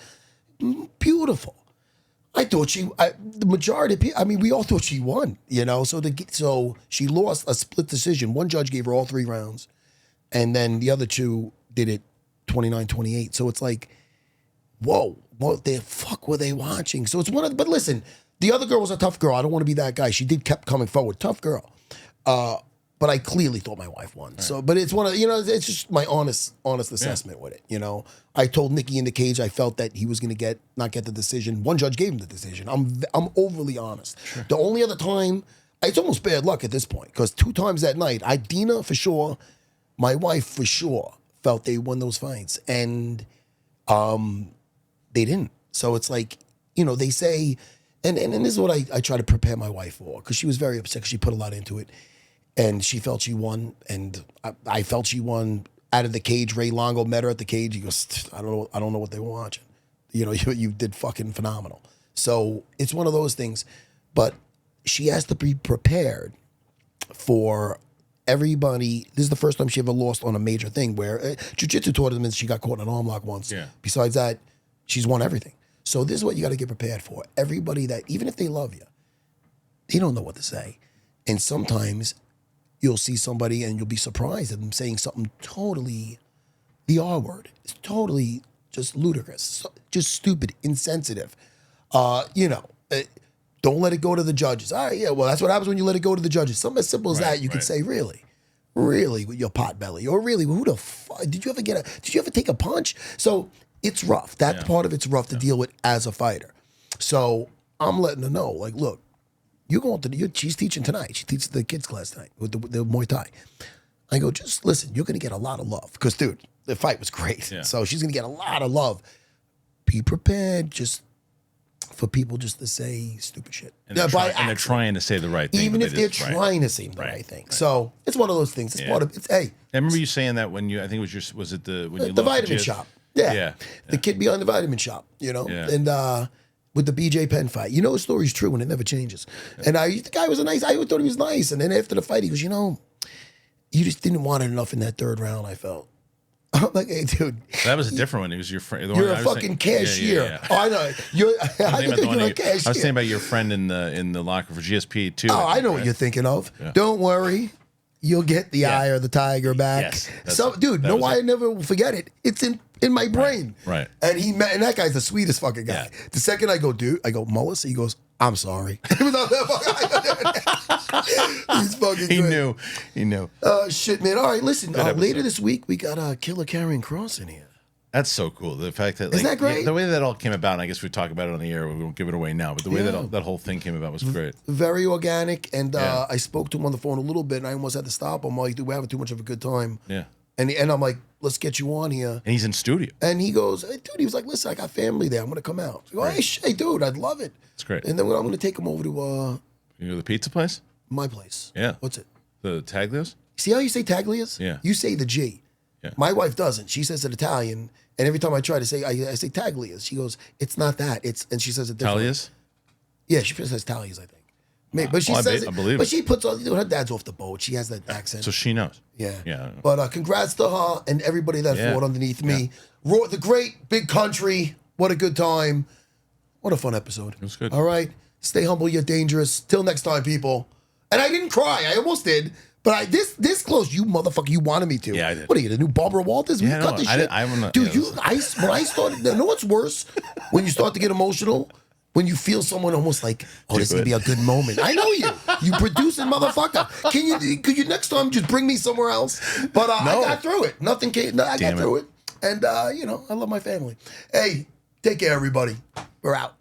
Beautiful. I thought the majority of people, we all thought she won, So she lost a split decision. One judge gave her all 3 rounds, and then the other 2 did it 29-28. So it's like, whoa, what the fuck were they watching? So it's but listen, the other girl was a tough girl. I don't want to be that guy. She kept coming forward. Tough girl. But I clearly thought my wife won. Right. So, but it's one of it's just my honest assessment with it. I told Nicky in the cage I felt that he was going to not get the decision. One judge gave him the decision. I'm overly honest. Sure. The only other time, it's almost bad luck at this point because 2 times that night, Dina for sure, my wife for sure felt they won those fights, and they didn't. So it's like, they say, and this is what I try to prepare my wife for, because she was very upset because she put a lot into it. And she felt she won, and I felt she won out of the cage. Ray Longo met her at the cage. He goes, I don't know what they were watching. You did fucking phenomenal. So it's one of those things. But she has to be prepared for everybody. This is the first time she ever lost on a major thing, where Jiu-Jitsu tournaments, she got caught in an arm lock once. Yeah. Besides that, she's won everything. So this is what you got to get prepared for. Everybody that, even if they love you, they don't know what to say. And sometimes you'll see somebody and you'll be surprised at them saying something totally, the R word. It's totally just ludicrous, just stupid, insensitive. Don't let it go to the judges. All right, yeah, well, that's what happens when you let it go to the judges. Something as simple as that, you can say, really, with your pot belly, or really, who the fuck, did you ever take a punch? So it's rough. That part of it's rough to deal with as a fighter. So I'm letting her know, like, look, you're going to she's teaching tonight. She teaches the kids class tonight with the Muay Thai. I go, just listen, you're going to get a lot of love. Because, dude, the fight was great. Yeah. So she's going to get a lot of love. Be prepared just for people just to say stupid shit. And they're trying to say the right thing. Even if they're trying to say the right thing. Right. So it's one of those things. It's part of it's, hey. I remember you saying that when I think it was when you the vitamin shop. Yeah. Yeah. The kid behind the vitamin shop, Yeah. And with the BJ Penn fight. The story's true and it never changes. And the guy was I thought he was nice. And then after the fight, he goes, you just didn't want it enough in that third round, I felt. I'm like, hey, dude. That was a different one. It was your friend. You're a fucking cashier. Yeah. Oh, I know. You're a cashier. I was thinking about your friend in the locker for GSP too. Oh, I know what you're thinking of. Yeah. Don't worry. You'll get the eye of the tiger back. Yes, I never forget it. It's in my brain. Right. And that guy's the sweetest fucking guy. Yeah. The second I go, Mullis, he goes, I'm sorry. He's fucking great. He knew. Shit, man. All right, listen. Later this week, we got Killer Karrion Kross in here. That's so cool. The fact that, isn't that great? The way that all came about, and I guess we talk about it on the air, we won't give it away now, but the way that whole thing came about was great. Very organic, and I spoke to him on the phone a little bit, and I almost had to stop him. I'm like, dude, we're having too much of a good time. Yeah. And I'm like, let's get you on here. And he's in studio. And he goes, hey, dude, he was like, listen, I got family there. I'm going to come out. I go, hey, dude, I'd love it. It's great. And then I'm going to take him over to... You know the pizza place? My place. Yeah. What's it? The Taglia's? See how you say Taglia's? Yeah. You say the G. Yeah. My wife doesn't. She says it Italian. And every time I try to say, I say Taglia's. She goes, it's not that. And she says it different. Taglia's? Yeah, she says Taglia's, I think. But she says it. I believe but she puts on, her dad's off the boat. She has that accent. So she knows. Yeah. Yeah. But congrats to her and everybody that fought underneath me. The great big country. What a good time. What a fun episode. It was good. All right. Stay humble yet dangerous. Till next time, people. And I didn't cry. I almost did. But this close, you motherfucker, you wanted me to. Yeah, I did. What are you, the new Barbara Walters? Yeah, cut this shit. Dude, when I started, you know what's worse? When you start to get emotional, when you feel someone almost like, oh, this is going to be a good moment. I know you. You producing motherfucker. Could you next time just bring me somewhere else? But I got through it. Nothing came. I got through it. And, I love my family. Hey, take care, everybody. We're out.